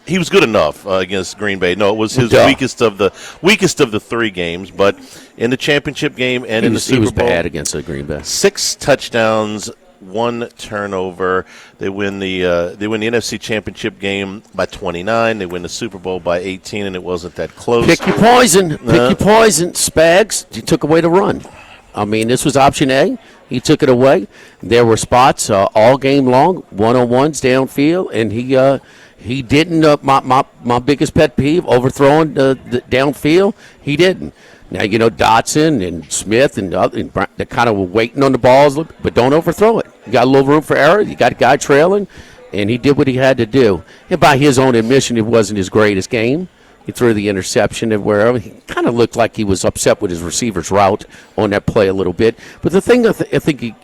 he was good enough against Green Bay. No, it was his weakest of the 3 games, but in the championship game and in the Super Bowl, he was bad against the Green Bay. 6 touchdowns, 1 turnover. They win the NFC Championship game by 29. They win the Super Bowl by 18, and it wasn't that close. Pick your poison. Pick your poison. Spags, you took away the run. I mean, this was option A. He took it away. There were spots all game long, one-on-ones downfield, and He didn't. My biggest pet peeve, overthrowing the downfield. He didn't. Now Dotson and Smith and they're kind of waiting on the balls, but don't overthrow it. You got a little room for error. You got a guy trailing, and he did what he had to do. And by his own admission, it wasn't his greatest game. He threw the interception and wherever. He kind of looked like he was upset with his receiver's route on that play a little bit. But the thing I think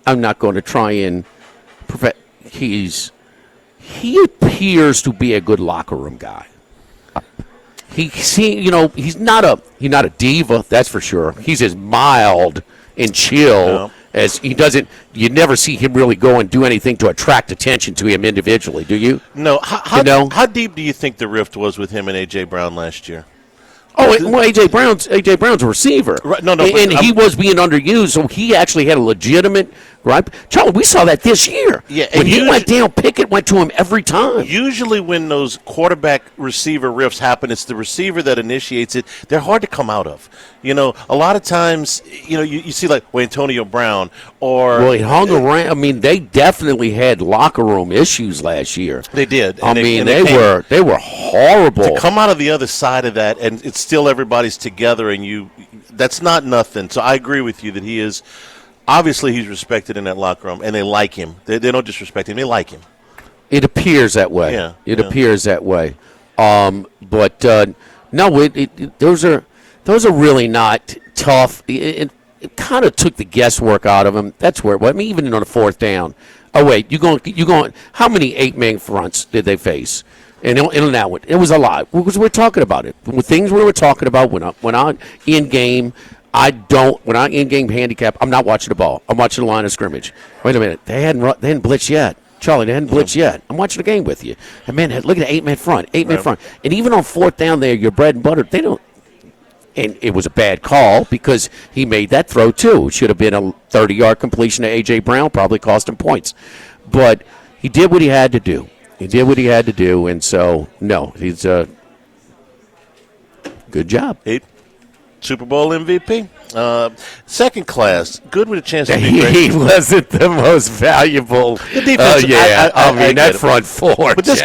I'm not going to try and perfect. He appears to be a good locker room guy. He's not a diva, that's for sure. He's as mild and chill as he doesn't. You never see him really go and do anything to attract attention to him individually, do you? No. How deep do you think the rift was with him and A.J. Brown last year? Oh, well, A.J. Brown's a receiver. Right, no, and he was being underused, so he actually had a legitimate gripe. Charlie, we saw that this year. Yeah, when he went down, Pickett went to him every time. Usually when those quarterback-receiver rifts happen, it's the receiver that initiates it. They're hard to come out of. A lot of times, you see like Antonio Brown or... Well, he hung around. I mean, they definitely had locker room issues last year. They did. They were horrible. To come out of the other side of that, and it's still everybody's together, and that's not nothing. So I agree with you that he is... Obviously, he's respected in that locker room, and they like him. They don't disrespect him. They like him. It appears that way. Yeah, it appears that way. But those are really not tough. It kind of took the guesswork out of him. That's where. I mean, even on a fourth down. Oh wait, you going? How many 8-man fronts did they face? And in that one, it was a lot. Because we're talking about it. Things we were talking about when I'm in game. When I in-game handicap, I'm not watching the ball. I'm watching the line of scrimmage. Wait a minute. They hadn't blitzed yet. Charlie, they hadn't blitzed yet. I'm watching the game with you. And, man, look at the 8-man front. 8-man front. And even on fourth down there, your bread and butter, they don't. And it was a bad call because he made that throw, too. It should have been a 30-yard completion to A.J. Brown, probably cost him points. But he did what he had to do. And so, no, he's a good job. Super Bowl MVP. Second class, good with a chance to be great. He wasn't the most valuable. The defense, that front four. But this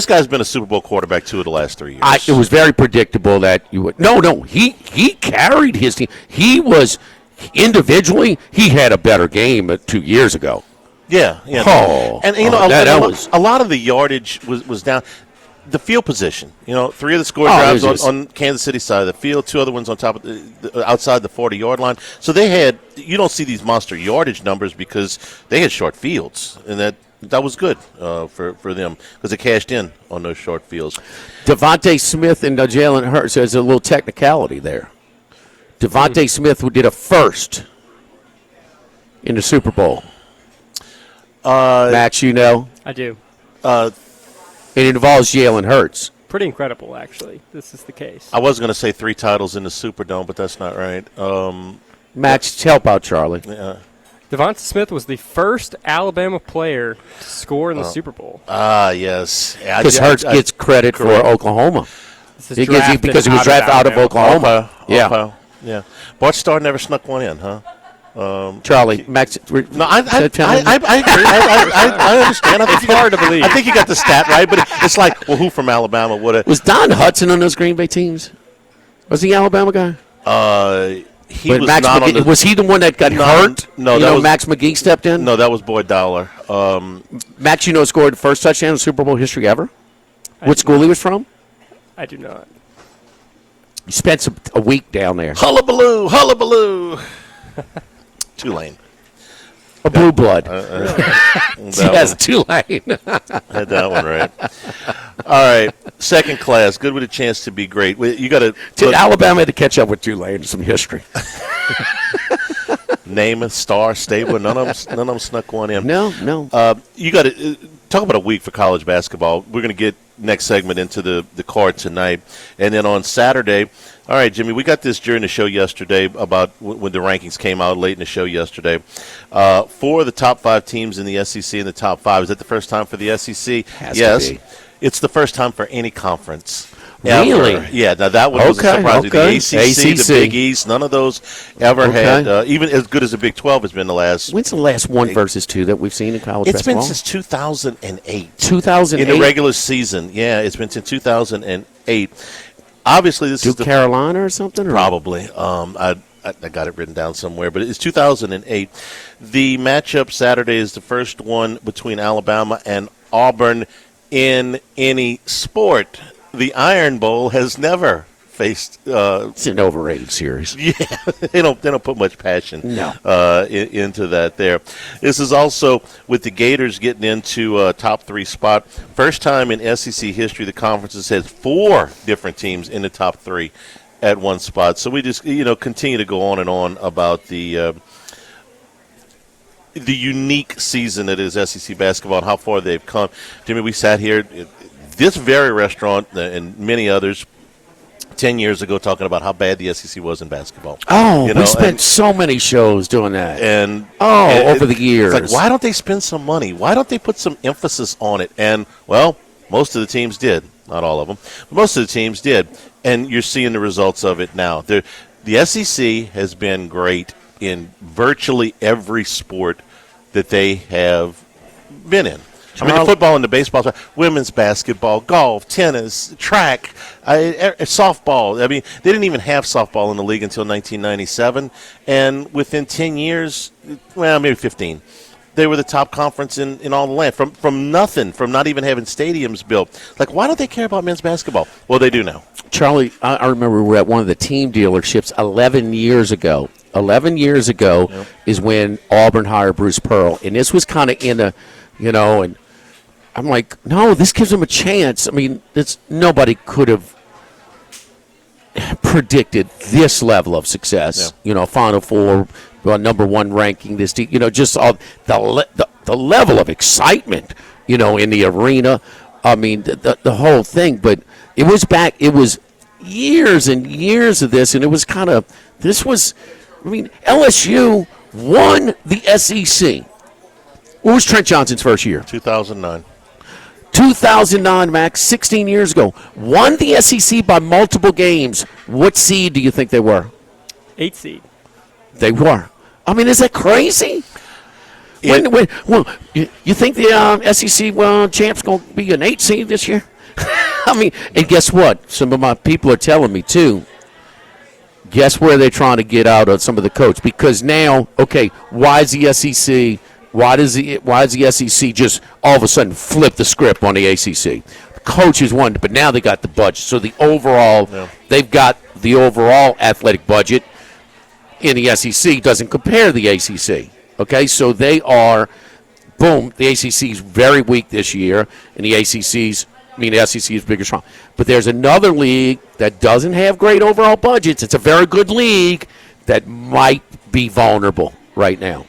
guy's been a Super Bowl quarterback 2 of the last 3 years. It was very predictable that you would. No, he carried his team. He was individually. He had a better game 2 years ago. Yeah. A lot of the yardage was down. The field position, 3 of the score drives on Kansas City side of the field, 2 other ones on top of outside the 40-yard line. So you don't see these monster yardage numbers because they had short fields, and that was good for them because they cashed in on those short fields. Devontae Smith and Jalen Hurts, there's a little technicality there. Devontae Smith did a first in the Super Bowl. Max, I do. And it involves Jalen Hurts. Pretty incredible, actually. This is the case. I was going to say 3 titles in the Superdome, but that's not right. Max, help out Charlie. Yeah. Devonta Smith was the first Alabama player to score in the Super Bowl. Yes. Because Hurts gets credit for Oklahoma. Because he was drafted out of Oklahoma. Yeah. Bart Starr never snuck one in, huh? Charlie, Max. No, I agree. I understand. It's hard to believe. I think you got the stat right, but it's like, well, who from Alabama would have? Was Don Hudson on those Green Bay teams? Was he Alabama guy? He was not on the, was he the one that got hurt? No, Max McGee stepped in. No, that was Boyd Dowler. Max, scored the first touchdown in Super Bowl history ever. What school he was from? I do not. He spent a week down there. Hullabaloo. Tulane. A blue blood. Yes, Tulane. Had that one right. All right, second class, good with a chance to be great. You got to. Alabama had to catch up with Tulane. Some history. Name, Star, Stabler, none of them snuck one in. No. You got to talk about a week for college basketball. We're going to get next segment into the card tonight, and then on Saturday. All right, Jimmy, we got this during the show yesterday about when the rankings came out late in the show yesterday. 4 of the top 5 teams in the SEC in the top 5. Is that the first time for the SEC? Has to be. It's the first time for any conference. ever. Really? Yeah, now that one was surprising. Okay. The ACC, the Big East, none of those ever had, even as good as the Big 12 has been the last. When's the last 1 versus 2 that we've seen in college basketball? It's been since 2008. 2008? In the regular season, yeah, it's been since 2008. Obviously, this is Carolina or something? Probably. I got it written down somewhere, but it's 2008. The matchup Saturday is the first one between Alabama and Auburn in any sport. The Iron Bowl has never faced. It's an overrated series. Yeah, they don't put much passion into that. There, this is also with the Gators getting into a top 3 spot. First time in SEC history the conference has had 4 different teams in the top 3 at one spot. So we just continue to go on and on about the unique season that is SEC basketball and how far they've come. Jimmy, we sat here this very restaurant and many others 10 years ago talking about how bad the SEC was in basketball. Oh, we spent so many shows doing that. And over the years. It's like, why don't they spend some money? Why don't they put some emphasis on it? And, well, most of the teams did. Not all of them. But most of the teams did. And you're seeing the results of it now. The SEC has been great in virtually every sport that they have been in. I mean, the football and the baseball, women's basketball, golf, tennis, track, softball. I mean, they didn't even have softball in the league until 1997. And within 10 years, well, maybe 15, they were the top conference in all the land. From nothing, from not even having stadiums built. Like, why don't they care about men's basketball? Well, they do now. Charlie, I remember we were at one of the team dealerships 11 years ago. 11 years ago is when Auburn hired Bruce Pearl. And this was kind of in a, and I'm like, no, this gives them a chance. I mean, nobody could have predicted this level of success. Final Four, number 1 ranking. This, just all the level of excitement, in the arena. I mean, the whole thing. But it was back. It was years and years of this, and it was kind of this was. I mean, LSU won the SEC. What was Trent Johnson's first year? 2009. 2009, Max, 16 years ago. Won the SEC by multiple games. What seed do you think they were? 8 seed. They were. I mean, is that crazy? You think the SEC champ's going to be an 8 seed this year? I mean, and guess what? Some of my people are telling me, too. Guess where they're trying to get out of some of the coach? Because now, okay, why is the SEC... Why does the SEC just all of a sudden flip the script on the ACC? The coaches won, but now they got the budget. So they've got the overall athletic budget in the SEC doesn't compare to the ACC. Okay, so they are, boom, the ACC is very weak this year, and the SEC is bigger, strong. But there's another league that doesn't have great overall budgets. It's a very good league that might be vulnerable right now.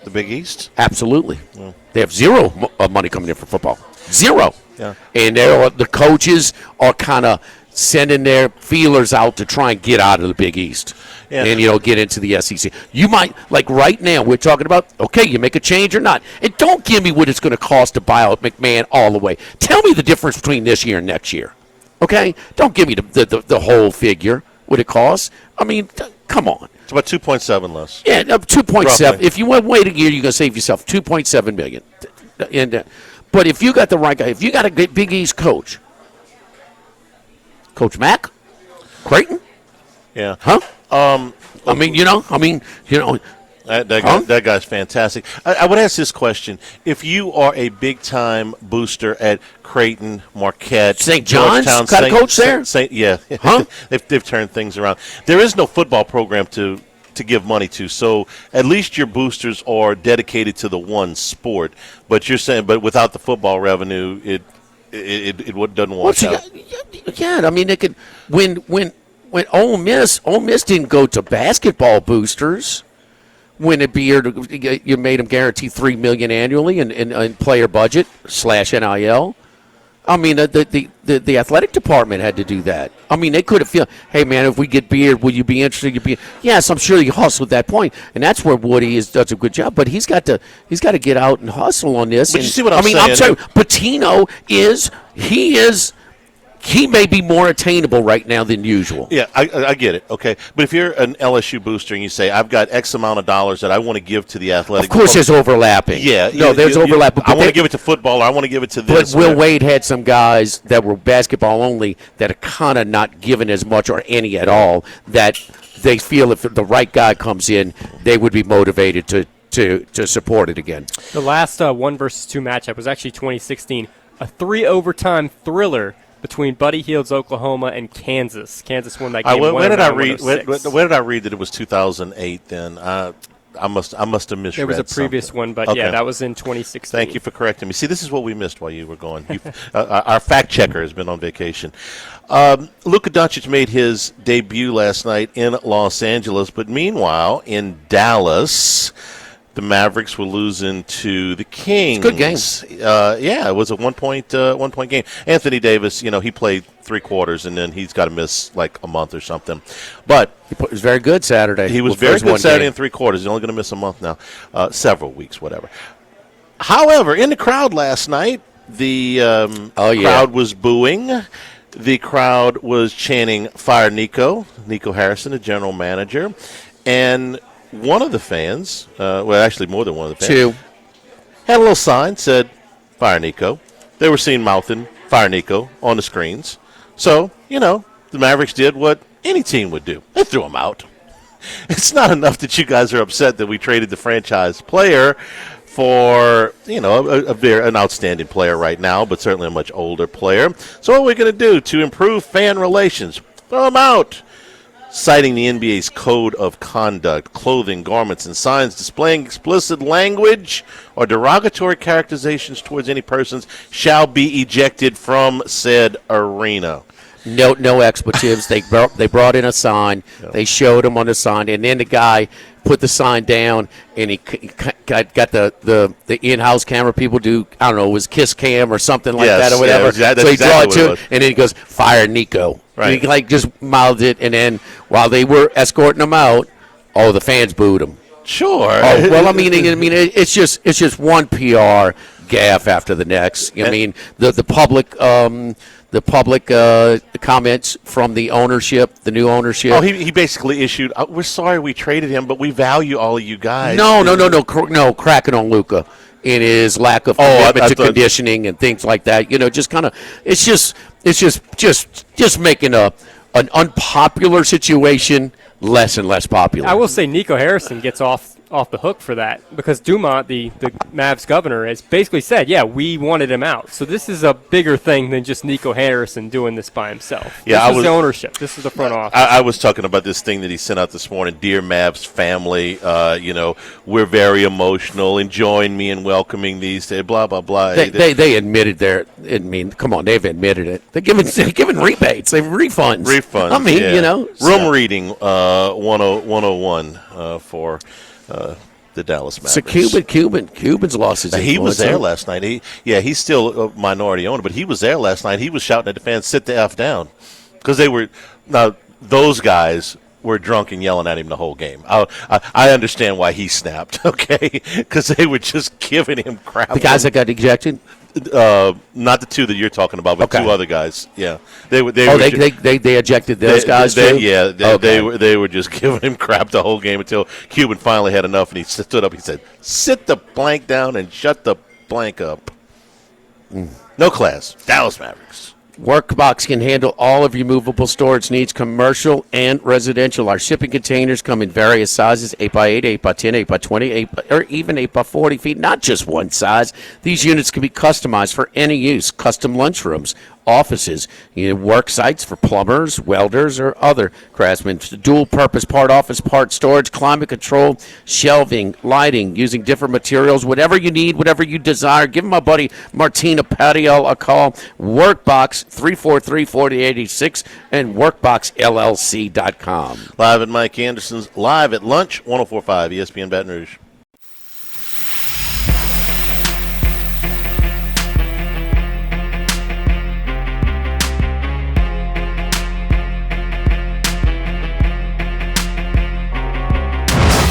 The Big East? Absolutely. Yeah. They have zero money coming in for football. Zero. Yeah. And the coaches are kind of sending their feelers out to try and get out of the Big East and, get into the SEC. You might, like right now, we're talking about, okay, you make a change or not. And don't give me what it's going to cost to buy out McMahon all the way. Tell me the difference between this year and next year. Okay? Don't give me the whole figure, what it costs. I mean, come on. It's about 2.7 less. Yeah, 2.7. If you wait a year, you're going to save yourself $2.7 million. But if you got the right guy, if you got a Big East coach, Coach Mack, Creighton, yeah, huh? That guy's fantastic. I would ask this question: if you are a big-time booster at Creighton, Marquette, St. John's, got a coach there? Huh? they've turned things around. There is no football program to give money to, so at least your boosters are dedicated to the one sport. But you're saying, but without the football revenue, it doesn't wash out. Yeah, I mean, they could when Ole Miss didn't go to basketball boosters. When you made them guarantee $3 million annually in player budget / NIL. I mean, the athletic department had to do that. I mean, they could have feel, hey man, if we get Beard, will you be interested? Yes, I'm sure you hustle at that point, and that's where Woody does a good job. But he's got to get out and hustle on this. But you see what I'm saying? I'm sorry, Pitino is he may be more attainable right now than usual. Yeah, I get it. Okay, but if you're an LSU booster and you say, I've got X amount of dollars that I want to give to the athletic. Of course, there's overlapping. Yeah. No, there's overlap. I want to give it to football, or I want to give it to this. But Will Wade had some guys that were basketball only that are kind of not given as much or any at all, that they feel if the right guy comes in, they would be motivated to support it again. The last 1 versus 2 matchup was actually 2016, a 3-overtime thriller between Buddy Hield's Oklahoma and Kansas. Kansas won that game. Where did I read? Where did I read that it was 2008? Then I must have misread. There was a previous something. one, but okay. yeah, that was in 2016. Thank you for correcting me. See, this is what we missed while you were gone. Our fact checker has been on vacation. Luka Doncic made his debut last night in Los Angeles, but meanwhile in Dallas, the Mavericks were losing to the Kings. It's a good game. Yeah, it was a one-point game. Anthony Davis, he played 3 quarters, and then he's got to miss like a month or something. But he was very good Saturday. He was very good Saturday in 3 quarters. He's only going to miss a month now, several weeks, whatever. However, in the crowd last night, the crowd was booing. The crowd was chanting, "Fire Nico Harrison, the general manager," and one of the fans, actually more than one of the fans, 2, had a little sign said, "Fire Nico." They were seen mouthing "Fire Nico" on the screens. So, the Mavericks did what any team would do. They threw him out. It's not enough that you guys are upset that we traded the franchise player for, an outstanding player right now, but certainly a much older player. So what are we going to do to improve fan relations? Throw him out. Citing the NBA's code of conduct, clothing, garments, and signs displaying explicit language or derogatory characterizations towards any persons shall be ejected from said arena. No expletives. They brought in a sign. Yep. They showed him on the sign, and then the guy put the sign down, and he got the in-house camera people do, I don't know, it was Kiss Cam or something like that or whatever. Yeah, so he draw it to, and then he goes, "Fire Nico." Right. And he just mouthed it, and then while they were escorting him out, the fans booed him. Sure. Oh, well, I mean, it's just one PR gaffe after the next. I mean, the public comments from the ownership, the new ownership. Oh, he basically issued, "We're sorry we traded him, but we value all of you guys." No, cracking on Luka in his lack of commitment to conditioning and things like that. Just kind of, it's just making an unpopular situation less and less popular. I will say Nico Harrison gets off the hook for that because Dumont, the Mavs governor, has basically said, yeah, we wanted him out. So this is a bigger thing than just Nico Harrison doing this by himself. Yeah, this is the ownership. This is the front office. I was talking about this thing that he sent out this morning, "Dear Mavs family, we're very emotional in joining me in welcoming these days, blah, blah, blah." They admitted come on, they've admitted it. They're giving rebates, they've refunds. Refunds, I mean, yeah. So. Room reading 101 for the Dallas Mavericks. So Cuban's lost his influence. He was there last night. He's still a minority owner, but he was there last night. He was shouting at the fans, "Sit the F down," because those guys were drunk and yelling at him the whole game. I understand why he snapped, okay, because they were just giving him crap. The guys that got ejected. Not the 2 that you're talking about, but 2 other guys. Yeah, they ejected those guys too. Yeah, they were just giving him crap the whole game until Cuban finally had enough, and he stood up. He said, "Sit the blank down and shut the blank up." No class. Dallas Mavericks. Workbox can handle all of your movable storage needs, commercial and residential. Our shipping containers come in various sizes, 8x8, 8x10, 8x20, or even 8x40 feet, not just one size. These units can be customized for any use, custom lunchrooms, offices, work sites for plumbers, welders, or other craftsmen. Dual-purpose part office, part storage, climate control, shelving, lighting, using different materials, whatever you need, whatever you desire. Give my buddy Martina Patio a call. Workbox 343-4086 and workboxllc.com. Live at Mike Anderson's Live at Lunch, 104.5 ESPN Baton Rouge.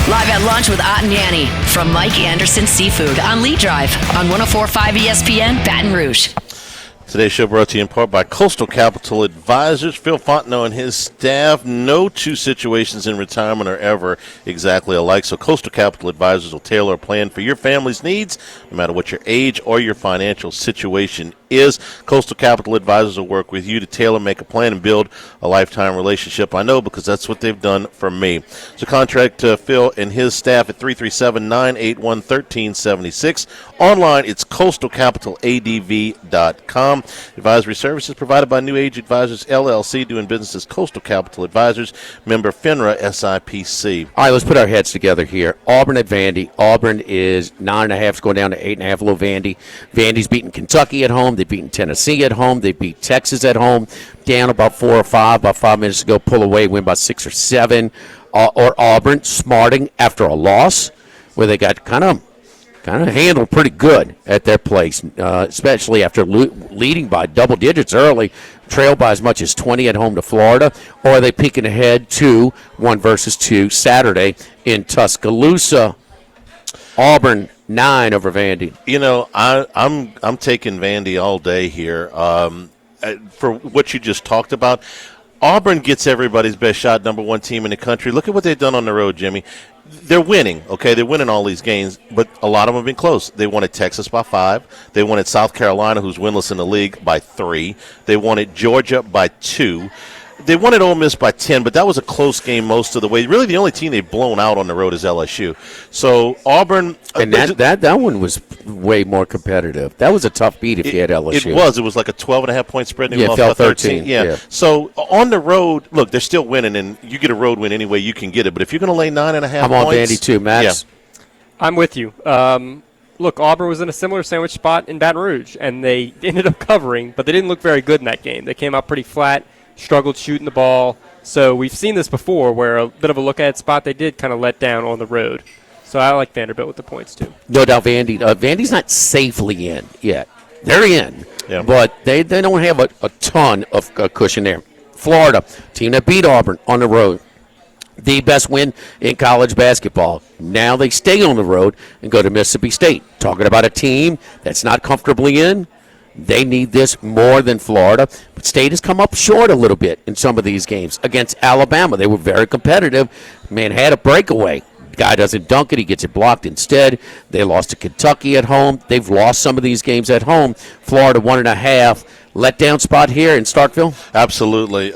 Live at Lunch with Ott and Yanni from Mike Anderson Seafood on Lee Drive on 104.5 ESPN Baton Rouge. Today's show brought to you in part by Coastal Capital Advisors. Phil Fontenot and his staff. No two situations in retirement are ever exactly alike, so Coastal Capital Advisors will tailor a plan for your family's needs, no matter what your age or your financial situation is. Coastal Capital Advisors will work with you to tailor, make a plan, and build a lifetime relationship. I know because that's what they've done for me. So contact Phil and his staff at 337-981-1376. Online, it's coastalcapitaladv.com. Advisory services provided by New Age Advisors, LLC, doing business as Coastal Capital Advisors, member FINRA SIPC. All right, let's put our heads together here. Auburn at Vandy. Auburn is 9.5. It's going down to 8.5. Low Vandy. Vandy's beaten Kentucky at home. They've beaten Tennessee at home. They beat Texas at home. Down about 4 or 5. About 5 minutes ago, pull away, win by 6 or 7. Or Auburn smarting after a loss where they got kind of handled pretty good at their place, especially after leading by double digits early, trailed by as much as 20 at home to Florida, or are they peeking ahead to 1-2 Saturday in Tuscaloosa? Auburn 9 over Vandy. You know, I'm taking Vandy all day here for what you just talked about. Auburn gets everybody's best shot, number 1 team in the country. Look at what they've done on the road, Jimmy. They're winning, okay? They're winning all these games, but a lot of them have been close. They won at Texas by 5. They won at South Carolina, who's winless in the league, by 3. They won at Georgia by 2. They won at Ole Miss by 10, but that was a close game most of the way. Really, the only team they've blown out on the road is LSU. So Auburn, and that one was way more competitive. That was a tough beat if you had LSU. It was. It was like a 12.5-point spread. And they lost fell by 13. 13. Yeah. So on the road, look, they're still winning, and you get a road win any way you can get it. But if you're going to lay 9.5 points, I'm on Vandy too, Max. Yeah. I'm with you. Look, Auburn was in a similar sandwich spot in Baton Rouge, and they ended up covering, but they didn't look very good in that game. They came out pretty flat, struggled shooting the ball. So we've seen this before where a bit of a look-ahead spot they did kind of let down on the road. So I like Vanderbilt with the points, too. No doubt Vandy. Vandy's not safely in yet. They're in, but they don't have a ton of cushion there. Florida, team that beat Auburn on the road. The best win in college basketball. Now they stay on the road and go to Mississippi State. Talking about a team that's not comfortably in. They need this more than Florida. But State has come up short a little bit in some of these games. Against Alabama, they were very competitive. Man had a breakaway. Guy doesn't dunk it. He gets it blocked instead. They lost to Kentucky at home. They've lost some of these games at home. Florida 1.5. Letdown spot here in Starkville? Absolutely.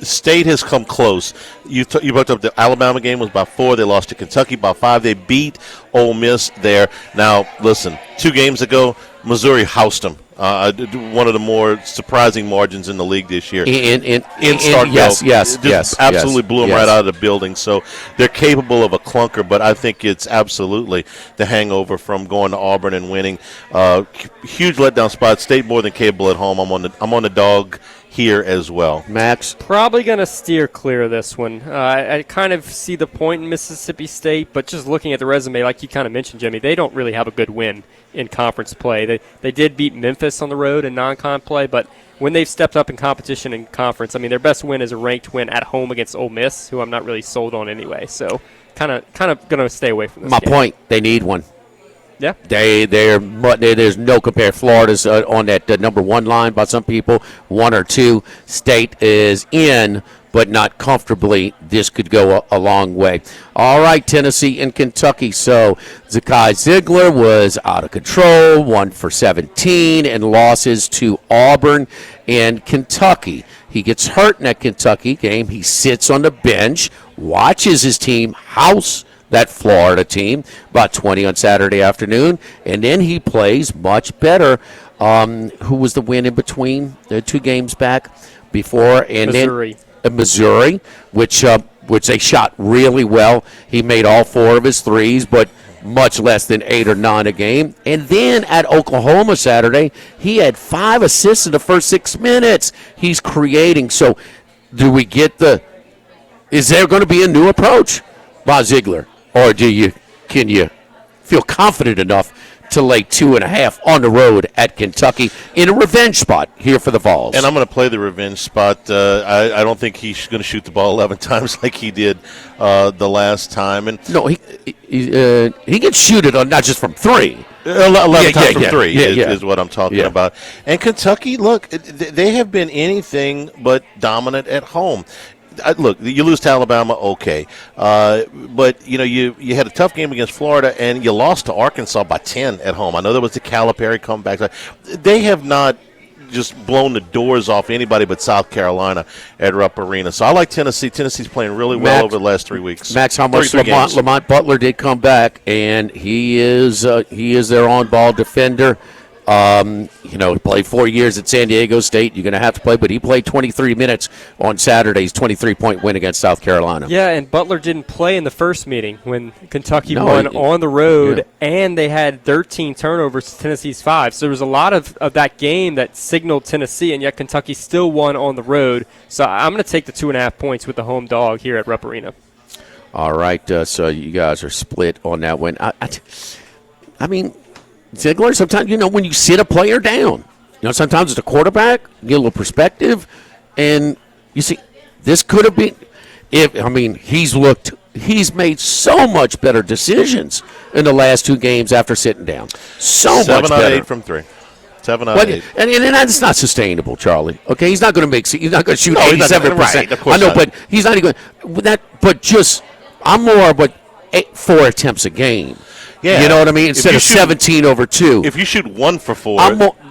State has come close. You brought up the Alabama game was by 4. They lost to Kentucky by 5. They beat Ole Miss there. Now, listen, 2 games ago, Missouri housed them. One of the more surprising margins in the league this year. In Starkville. Yes. Absolutely blew them right out of the building. So they're capable of a clunker, but I think it's absolutely the hangover from going to Auburn and winning. Huge letdown spot. State more than capable at home. I'm on the dog here as well. Max? Probably going to steer clear of this one. I kind of see the point in Mississippi State, but just looking at the resume, like you kind of mentioned, Jimmy, they don't really have a good win in conference play. They did beat Memphis on the road in non-con play, but when they've stepped up in competition in conference, I mean, their best win is a ranked win at home against Ole Miss, who I'm not really sold on anyway. So kind of going to stay away from this game. Point, they need one. Yeah. There's no compare. Florida's on that number 1 line by some people, 1 or 2. State is in, but not comfortably. This could go a long way. All right, Tennessee and Kentucky. So Zakai Ziegler was out of control, 1 for 17, and losses to Auburn and Kentucky. He gets hurt in that Kentucky game. He sits on the bench, watches his team house that Florida team, about 20 on Saturday afternoon, and then he plays much better. Who was the win in between the 2 games back before? And Missouri. Then Missouri, which they shot really well. He made all 4 of his threes, but much less than 8 or 9 a game. And then at Oklahoma Saturday, he had 5 assists in the first 6 minutes. He's creating. So do we get is there going to be a new approach by Ziegler? Or can you feel confident enough to lay 2.5 on the road at Kentucky in a revenge spot here for the Vols? And I'm going to play the revenge spot. I don't think he's going to shoot the ball 11 times like he did the last time. And no, he can shoot it not just from 3. 11 times from three is what I'm talking about. And Kentucky, look, they have been anything but dominant at home. Look, you lose to Alabama, okay. But, you had a tough game against Florida, and you lost to Arkansas by 10 at home. I know there was the Calipari comeback. They have not just blown the doors off anybody but South Carolina at Rupp Arena. So I like Tennessee. Tennessee's playing really well over the last 3 weeks. Max, how much Lamont Butler did come back, and he is their on-ball defender. He played 4 years at San Diego State. You're going to have to play, but he played 23 minutes on Saturday's 23-point win against South Carolina. Yeah, and Butler didn't play in the first meeting when Kentucky won on the road, and they had 13 turnovers to Tennessee's 5. So there was a lot of that game that signaled Tennessee, and yet Kentucky still won on the road. So I'm going to take the 2.5 points with the home dog here at Rupp Arena. All right, so you guys are split on that one. I mean, Ziegler, sometimes, when you sit a player down, sometimes it's a quarterback, you get a little perspective, and you see, this could have been, he's made so much better decisions in the last 2 games after sitting down. So much better. 7 out of 8 from 3. 7 out of 8. And that's not sustainable, Charlie. Okay, he's not going to shoot 87%. Right, of course I know, not. but he's not even I'm more about 4 attempts a game. Yeah. You know what I mean? Instead of 17 over 2. If you shoot 1 for 4,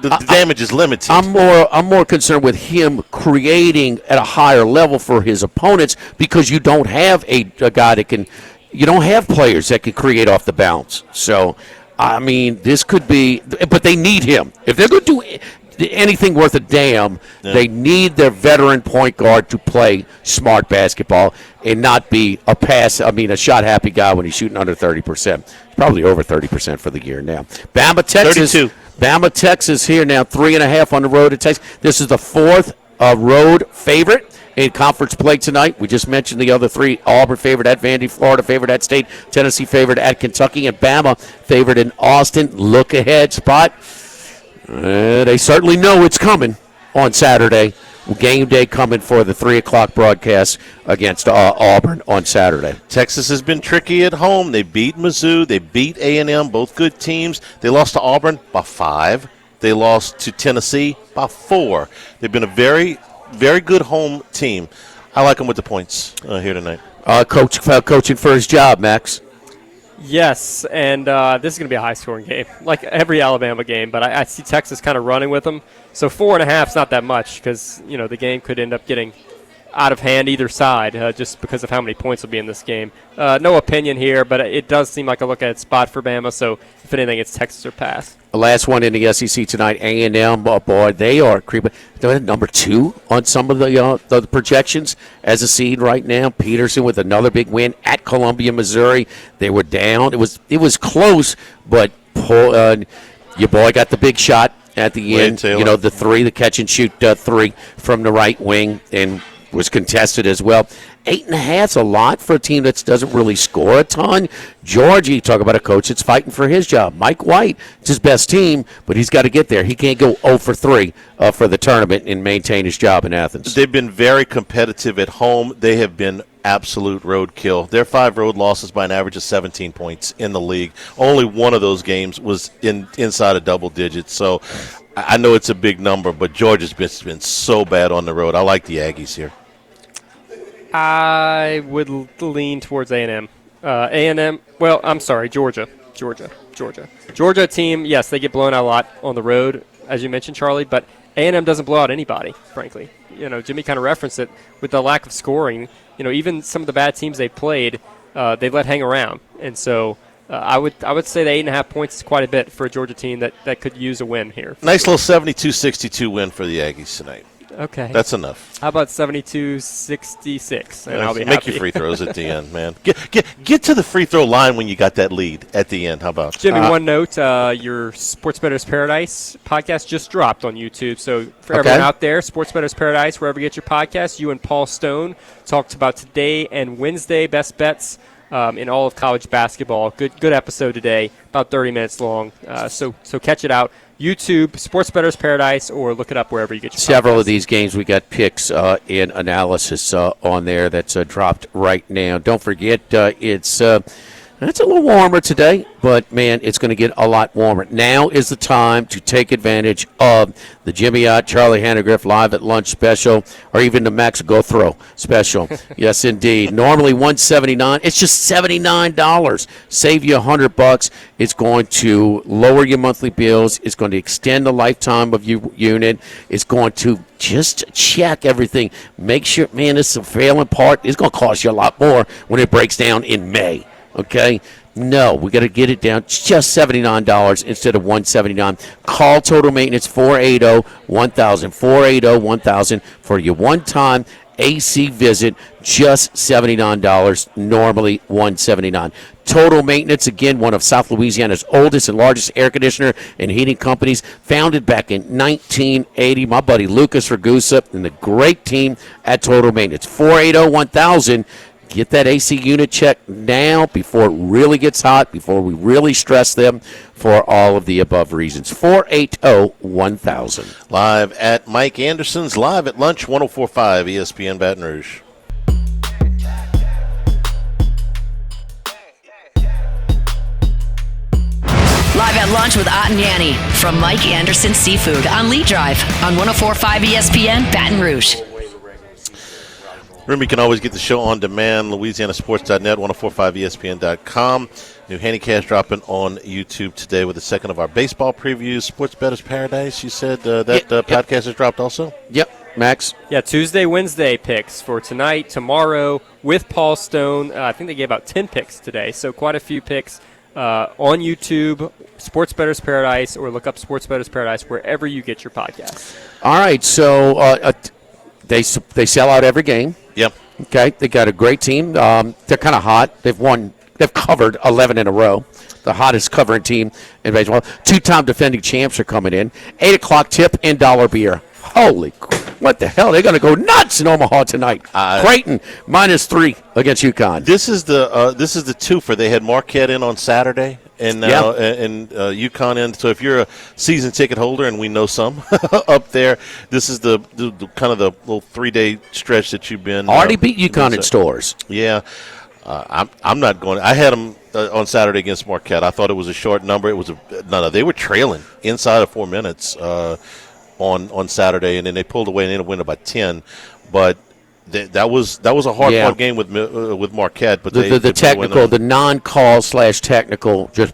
the damage is limited. I'm more concerned with him creating at a higher level for his opponents because you don't have a guy that can. You don't have players that can create off the bounce. So, this could be. But they need him. If they're going to do anything worth a damn, they need their veteran point guard to play smart basketball and not be a shot-happy guy when he's shooting under 30%. Probably over 30% for the year now. Bama, Texas. 32. Bama, Texas here now, 3.5 on the road at Texas. This is the 4th road favorite in conference play tonight. We just mentioned the other 3. Auburn favored at Vandy, Florida favored at State, Tennessee favored at Kentucky, and Bama favored in Austin. Look ahead spot. They certainly know it's coming on Saturday. Game day coming for the 3 o'clock broadcast against Auburn on Saturday. Texas has been tricky at home. They beat Mizzou. They beat A&M, both good teams. They lost to Auburn by 5. They lost to Tennessee by 4. They've been a very, very good home team. I like them with the points here tonight. Coaching for his job, Max. Yes, and this is going to be a high-scoring game, like every Alabama game. But I see Texas kind of running with them. So 4.5 is not that much because, the game could end up getting out of hand either side just because of how many points will be in this game. No opinion here, but it does seem like a look-ahead spot for Bama. So if anything, it's Texas or pass. The last one in the SEC tonight, A&M, boy, they are creeping. They're number 2 on some of the projections as a seed right now. Peterson with another big win at Columbia, Missouri. They were down. It was close, but your boy got the big shot at the end. The 3, the catch and shoot 3 from the right wing, and was contested as well. 8.5's a lot for a team that doesn't really score a ton. Georgia, you talk about a coach that's fighting for his job. Mike White, it's his best team, but he's got to get there. He can't go 0 for 3 for the tournament and maintain his job in Athens. They've been very competitive at home. They have been absolute roadkill. Their 5 road losses by an average of 17 points in the league. Only one of those games was inside of double digits. So I know it's a big number, but Georgia's been so bad on the road. I like the Aggies here. I would lean towards A&M. Georgia. Georgia team, yes, they get blown out a lot on the road, as you mentioned, Charlie, but A&M doesn't blow out anybody, frankly. Jimmy kind of referenced it with the lack of scoring. Even some of the bad teams they played, they let hang around. And so I would say the 8.5 points is quite a bit for a Georgia team that could use a win here. Nice little 72-62 win for the Aggies tonight. Okay. That's enough. How about 72-66? And I'll be Make happy. your free throws at the end, man. Get to the free throw line when you got that lead at the end. How about Jimmy, one note, your Sports Bettor's Paradise podcast just dropped on YouTube. So for everyone out there, Sports Bettor's Paradise, wherever you get your podcast, you and Paul Stone talked about today and Wednesday best bets in all of college basketball. Good episode today, about 30 minutes long. So catch it out. YouTube, Sports Bettor's Paradise, or look it up wherever you get your Several podcasts. of these games, we got picks and analysis on there that's dropped right now. Don't forget, it's It's a little warmer today, but, man, it's going to get a lot warmer. Now is the time to take advantage of the Jimmy Ott, Charlie Hannegriff Live at Lunch special, or even the Max Go Throw special. Yes, indeed. Normally $179. It's just $79. Save you $100. It's going to lower your monthly bills. It's going to extend the lifetime of your unit. It's going to just check everything. Make sure, man, it's a failing part. It's going to cost you a lot more when it breaks down in May. Okay? No, we got to get it down. It's just $79 instead of $179. Call Total Maintenance 480-1000, 480-1000 for your one-time AC visit. Just $79. Normally $179. Total Maintenance, again, one of South Louisiana's oldest and largest air conditioner and heating companies, founded back in 1980. My buddy Lucas Ragusa and the great team at Total Maintenance. 480-1000. Get that AC unit checked now before it really gets hot, before we really stress them for all of the above reasons. 480-1000. Live at Mike Anderson's, live at lunch, 104.5 ESPN Baton Rouge. Live at lunch with Ott and Yanni from Mike Anderson Seafood on Lee Drive on 104.5 ESPN Baton Rouge. Remember, you can always get the show on demand, LouisianaSports.net, 1045ESPN.com. New Handycast dropping on YouTube today with the second of our baseball previews. Sports Bettor's Paradise, you said podcast has dropped also? Yep. Max? Yeah, Tuesday, Wednesday picks for tonight, tomorrow with Paul Stone. I think they gave out 10 picks today, so quite a few picks on YouTube, Sports Bettor's Paradise, or look up Sports Bettor's Paradise wherever you get your podcasts. All right, so they sell out every game. Yep. Okay, they got a great team. They're kind of hot. They've covered 11 in a row. The hottest covering team in baseball. Two-time defending champs are coming in. 8 o'clock tip and dollar beer. Holy, what the hell? They're going to go nuts in Omaha tonight. Creighton -3 against UConn. This is the twofer. They had Marquette in on Saturday. And now and UConn in. So if you're a season ticket holder, and we know some up there, this is the kind of the little 3-day stretch that you've been already beat UConn in stores. Yeah, I'm not going. I had them on Saturday against Marquette. I thought it was a short number. It was no. They were trailing inside of 4 minutes on Saturday, and then they pulled away and ended up winning by 10. But that was a hard-fought game with Marquette, but the technical, the non-call / technical, just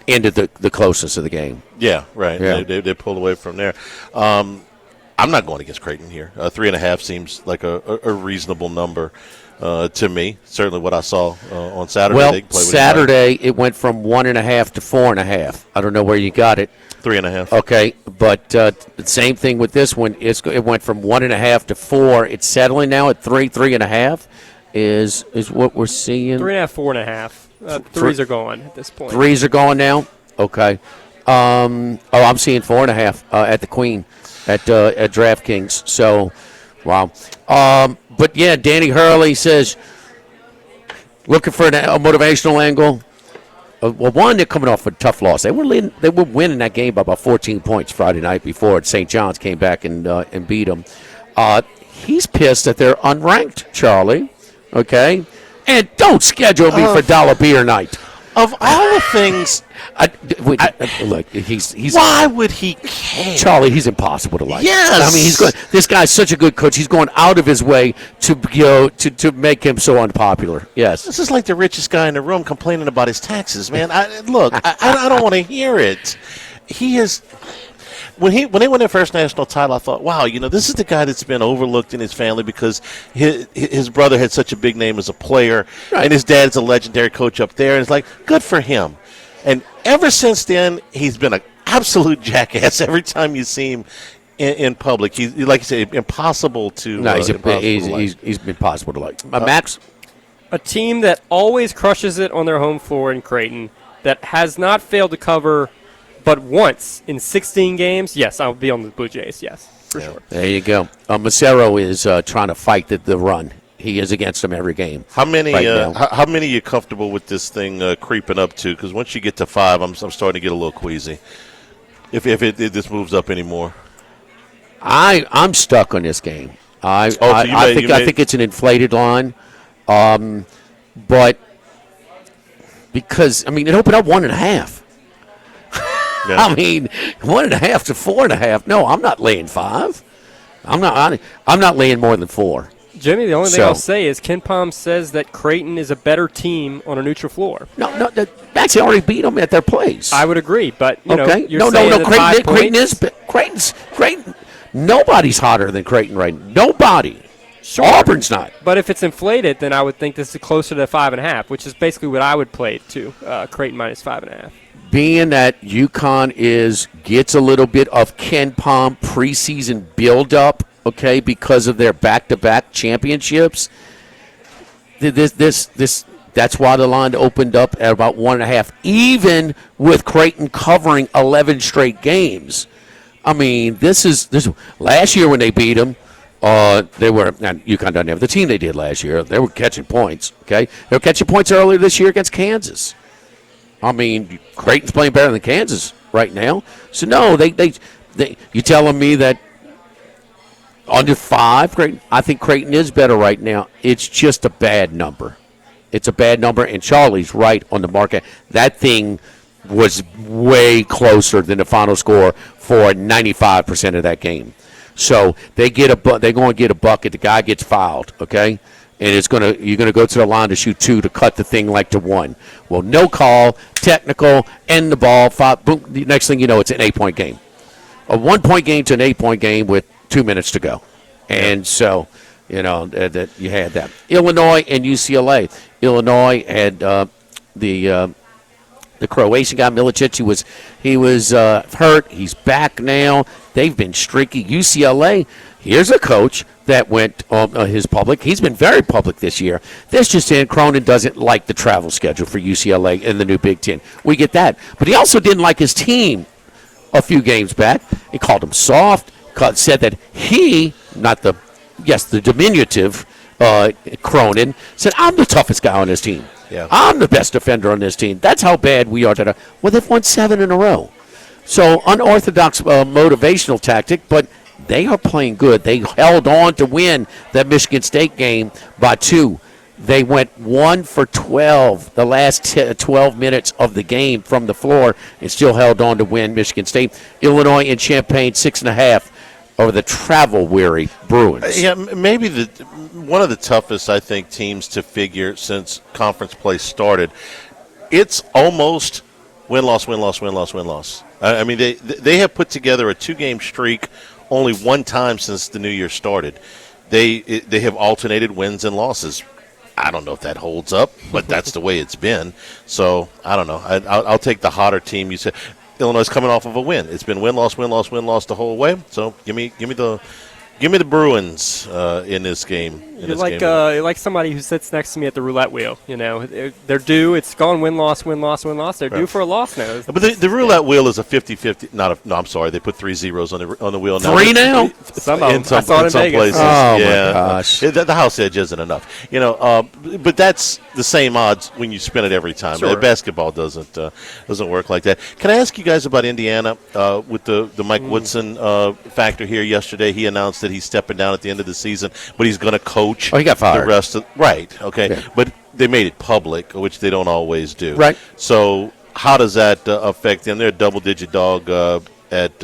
ended the closeness of the game. Yeah, right. Yeah. They pulled away from there. I'm not going against Creighton here. 3.5 seems like a reasonable number to me. Certainly, what I saw on Saturday. Well, they can play with Saturday it went from 1.5 to 4.5. I don't know where you got it. 3.5. Okay, but the same thing with this one. It went from 1.5 to 4. It's settling now at 3.5 is what we're seeing. 3.5, 4.5. Threes are going at this point. Threes are going now. Okay. I'm seeing 4.5 at the Queen at DraftKings. So, wow. But yeah, Danny Hurley says looking for a motivational angle. Well, one, they're coming off a tough loss. They were winning that game by about 14 points Friday night before St. John's came back and beat them. He's pissed that they're unranked, Charlie. Okay? And don't schedule me for dollar beer night. Of all the things, look, he's. Why would he care? Charlie, he's impossible to like. Yes, I mean this guy's such a good coach. He's going out of his way to make him so unpopular. Yes, this is like the richest guy in the room complaining about his taxes, man. I don't want to hear it. He is. When they won their first national title, I thought, wow, this is the guy that's been overlooked in his family because his brother had such a big name as a player, and his dad's a legendary coach up there, and it's like, good for him. And ever since then, he's been an absolute jackass every time you see him in public. He's, like you said, impossible to he's been impossible to like. Max? A team that always crushes it on their home floor in Creighton, that has not failed to cover but once in 16 games. Yes, I'll be on the Blue Jays, yes, for sure. There you go. Macero is trying to fight the run. He is against them every game. How many how many are you comfortable with this thing creeping up to? Because once you get to 5, I'm starting to get a little queasy. If this moves up anymore. I'm stuck on this game. I think it's an inflated line. But because, I mean, it opened up 1.5. Yeah. I mean, 1.5 to 4.5. No, I'm not laying 5. I'm not laying more than 4. Jimmy, the only thing I'll say is Ken Pom says that Creighton is a better team on a neutral floor. No, Maxie already beat them at their place. I would agree, but you're saying Creighton. Nobody's hotter than Creighton right now. Nobody. Sure. Auburn's not. But if it's inflated, then I would think this is closer to 5.5, which is basically what I would play it to. Creighton minus 5.5. Being that UConn gets a little bit of Ken Pom preseason buildup, okay, because of their back-to-back championships. That's why the line opened up at about 1.5, even with Creighton covering 11 straight games. I mean, this last year when they beat them. UConn doesn't have the team they did last year. They were catching points. Okay, they were catching points earlier this year against Kansas. I mean, Creighton's playing better than Kansas right now. So no, you telling me that under 5, I think Creighton is better right now. It's just a bad number. It's a bad number, and Charlie's right on the market. That thing was way closer than the final score for 95% of that game. So they're going to get a bucket. The guy gets fouled, okay? And you're going to go to the line to shoot 2 to cut the thing like to 1. Well, no call, technical, end the ball, 5, boom. The next thing you know, it's an 8-point game. A 1-point game to an 8-point game with 2 minutes to go. And so, that you had that. Illinois and UCLA. Illinois had the Croatian guy, Milicic. He was hurt. He's back now. They've been streaky. UCLA, here's a coach that went on his public. He's been very public this year. This just in, Cronin doesn't like the travel schedule for UCLA in the new Big Ten. We get that. But he also didn't like his team a few games back. He called them soft, said that the diminutive Cronin, said, I'm the toughest guy on this team. Yeah. I'm the best defender on this team. That's how bad we are today. Well, they've won 7 in a row. So unorthodox motivational tactic, but they are playing good. They held on to win that Michigan State game by 2. They went 1 for 12 the last 12 minutes of the game from the floor and still held on to win Michigan State. Illinois and Champaign 6.5 over the travel-weary Bruins. Yeah, maybe one of the toughest, I think, teams to figure since conference play started. It's almost win-loss, win-loss, win-loss, win-loss. I mean, they have put together a 2-game streak only one time since the new year started. They have alternated wins and losses. I don't know if that holds up, but that's the way it's been. So I don't know. I'll take the hotter team. You said Illinois is coming off of a win. It's been win-loss, win-loss, win-loss the whole way. So give me the Bruins in this game. You're like somebody who sits next to me at the roulette wheel. They're due. It's gone win-loss, win-loss, win-loss. They're due for a loss now. But the roulette wheel is a 50-50. I'm sorry. They put 3 zeros on the wheel now. 3 now? I saw it in Vegas. Places. Oh, yeah. my gosh. The house edge isn't enough. But that's the same odds when you spin it every time. Sure. Basketball doesn't work like that. Can I ask you guys about Indiana with the Mike Woodson factor here yesterday? He announced that he's stepping down at the end of the season, but he's going to coach. Oh, he got fired. The rest of right. Okay, yeah. But they made it public, which they don't always do. Right. So how does that affect them? They're a double-digit dog at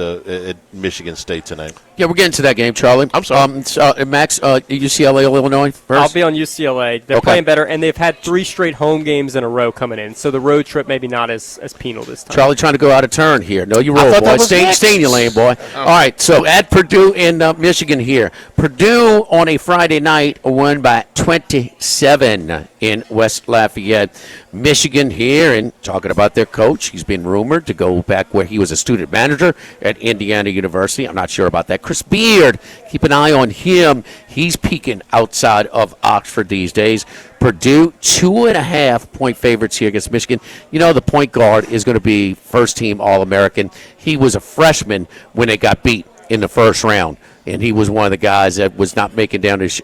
Michigan State tonight. Yeah, we're getting to that game, Charlie. I'm sorry. Max, UCLA, Illinois first? I'll be on UCLA. They're playing better, and they've had 3 straight home games in a row coming in. So the road trip maybe not as penal this time. Charlie trying to go out of turn here. No, you roll, boy. Stay in your lane, boy. All right, so at Purdue in Michigan here. Purdue on a Friday night won by 27 in West Lafayette. Michigan here, and talking about their coach. He's been rumored to go back where he was a student manager at Indiana University. I'm not sure about that. Chris Beard, keep an eye on him. He's peaking outside of Oxford these days. Purdue, 2.5-point favorites here against Michigan. The point guard is going to be first-team All-American. He was a freshman when they got beat in the first round, and he was one of the guys that was not knocking down his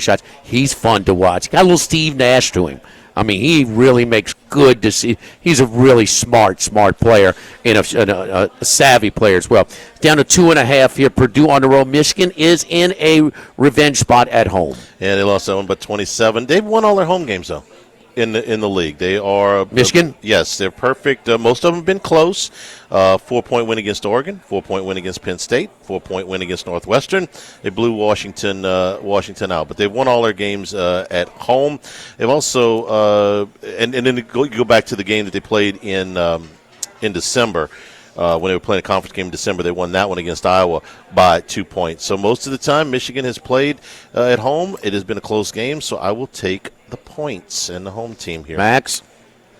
shots. He's fun to watch. Got a little Steve Nash to him. I mean, he really makes good decisions. He's a really smart player and a savvy player as well. Down to 2.5 here. Purdue on the road. Michigan is in a revenge spot at home. Yeah, they lost that one by 27. They've won all their home games, though. in the league. They are Michigan? Yes, they're perfect. Most of them have been close. 4-point win against Oregon, 4-point win against Penn State, 4-point win against Northwestern. They blew Washington out, but they've won all their games at home. They've also and then you go back to the game that they played in December. When they were playing a conference game in December, they won that one against Iowa by 2 points. So most of the time, Michigan has played at home. It has been a close game, so I will take the points and the home team here. Max?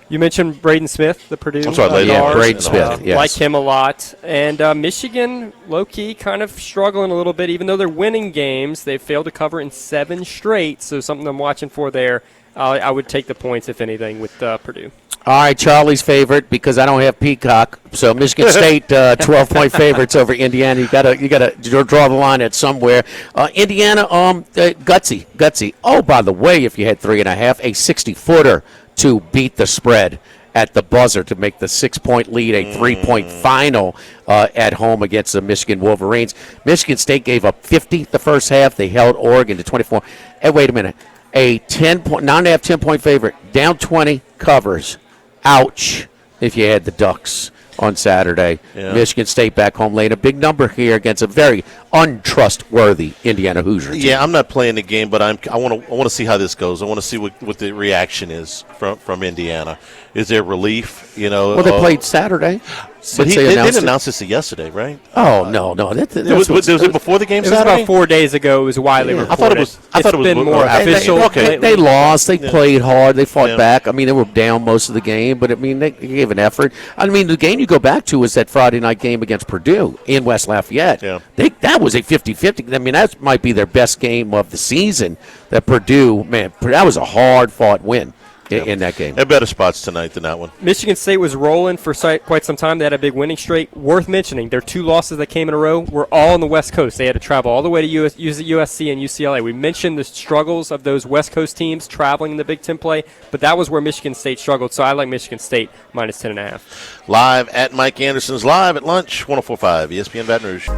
You mentioned Braden Smith, the Purdue I'm sorry, guard. Braden Smith, yes. Like him a lot. And Michigan, low-key, kind of struggling a little bit. Even though they're winning games, they've failed to cover in 7 straight, so something I'm watching for there. I would take the points, if anything, with Purdue. All right, Charlie's favorite, because I don't have Peacock. So Michigan State, 12-point favorites over Indiana. You gotta draw the line at somewhere. Indiana, gutsy. Oh, by the way, if you had 3.5, a 60-footer to beat the spread at the buzzer to make the 6-point lead, a 3-point final at home against the Michigan Wolverines. Michigan State gave up 50 the first half. They held Oregon to 24. Hey, wait a minute. A 10-point favorite, down 20, covers. Ouch, if you had the Ducks on Saturday. Yeah. Michigan State back home laying a big number here against a very untrustworthy Indiana Hoosier team. Yeah, I'm not playing the game, but I want to see how this goes. I want to see what the reaction is from Indiana. Is there relief? Well, they played Saturday. But they didn't announce this yesterday, right? Oh, no. Was it before the game It was Saturday? about 4 days ago. It was widely reported. I thought it was been more official. They lost. They played hard. They fought back. I mean, they were down most of the game, but, I mean, they gave an effort. I mean, the game you go back to was that Friday night game against Purdue in West Lafayette. Yeah. That was a 50-50. I mean, that might be their best game of the season. That Purdue, man, that was a hard-fought win in that game. They had better spots tonight than that one. Michigan State was rolling for quite some time. They had a big winning streak. Worth mentioning, their 2 losses that came in a row were all on the West Coast. They had to travel all the way to USC and UCLA. We mentioned the struggles of those West Coast teams traveling in the Big Ten play, but that was where Michigan State struggled, so I like Michigan State minus 10.5. Live at Mike Anderson's Live at Lunch, 104.5 ESPN Baton Rouge.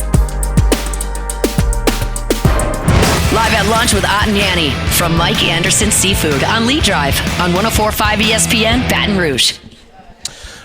Live at lunch with Ott and Yanni from Mike Anderson Seafood on Lee Drive on 104.5 ESPN Baton Rouge.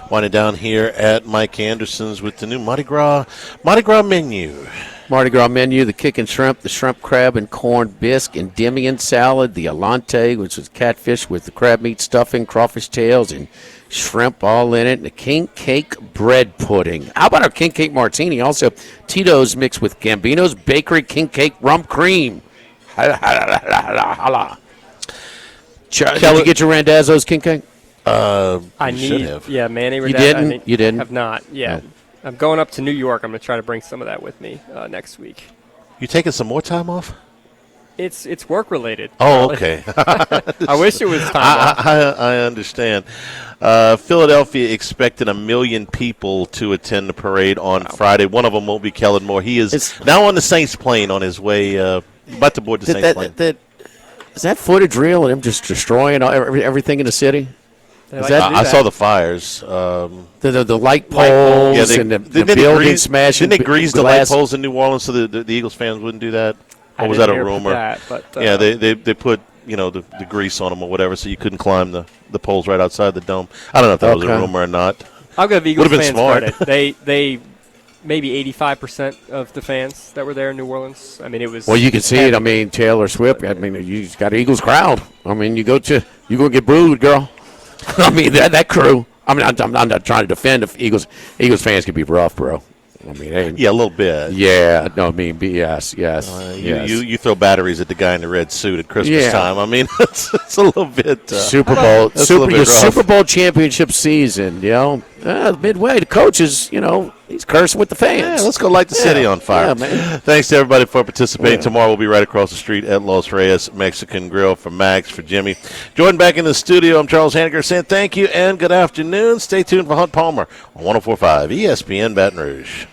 Winding down here at Mike Anderson's with the new Mardi Gras menu. Mardi Gras menu, the kickin' shrimp, the shrimp, crab, and corn bisque, Endymion salad, the alante, which is catfish with the crab meat stuffing, crawfish tails, and shrimp all in it, and the king cake bread pudding. How about our king cake martini? Also, Tito's mixed with Gambino's Bakery king cake rum cream. Did you get your Randazzo's king cake? I need, Manny Randazzo. You didn't? Have not, Yeah. I'm going up to New York. I'm going to try to bring some of that with me next week. You taking some more time off? It's work related. Oh, okay. I wish it was time off. I understand. Philadelphia expecting 1 million people to attend the parade on Friday. One of them won't be Kellen Moore. He is now on the Saints plane on his way, about to board the Saints plane. Is that footage real and him just destroying everything in the city? I saw the fires. The light poles and the building smashing. Didn't they grease the light poles in New Orleans so the Eagles fans wouldn't do that? Or was that a rumor? Yeah, they put the grease on them or whatever, so you couldn't climb the poles right outside the dome. I don't know if that was a rumor or not. I'll give Eagles fans smart. credit. They maybe 85% of the fans that were there in New Orleans. I mean, it was. Well, you can see it. I mean, Taylor Swift. I mean, you got an Eagles crowd. I mean, you gonna get booed, girl. I mean, that crew. I mean, I'm not trying to defend the Eagles. Eagles fans can be rough, bro. I mean, a little bit. Yeah, no, I mean, yes. You throw batteries at the guy in the red suit at Christmas time. I mean, it's a little bit Super Bowl, Super Bowl championship season. Midway, the coach is, he's cursing with the fans. Yeah, let's go light the city on fire. Yeah, man. Thanks to everybody for participating. Yeah. Tomorrow we'll be right across the street at Los Reyes Mexican Grill for Max, for Jimmy. Jordan back in the studio. I'm Charles Hanniger saying thank you and good afternoon. Stay tuned for Hunt Palmer on 104.5 ESPN Baton Rouge.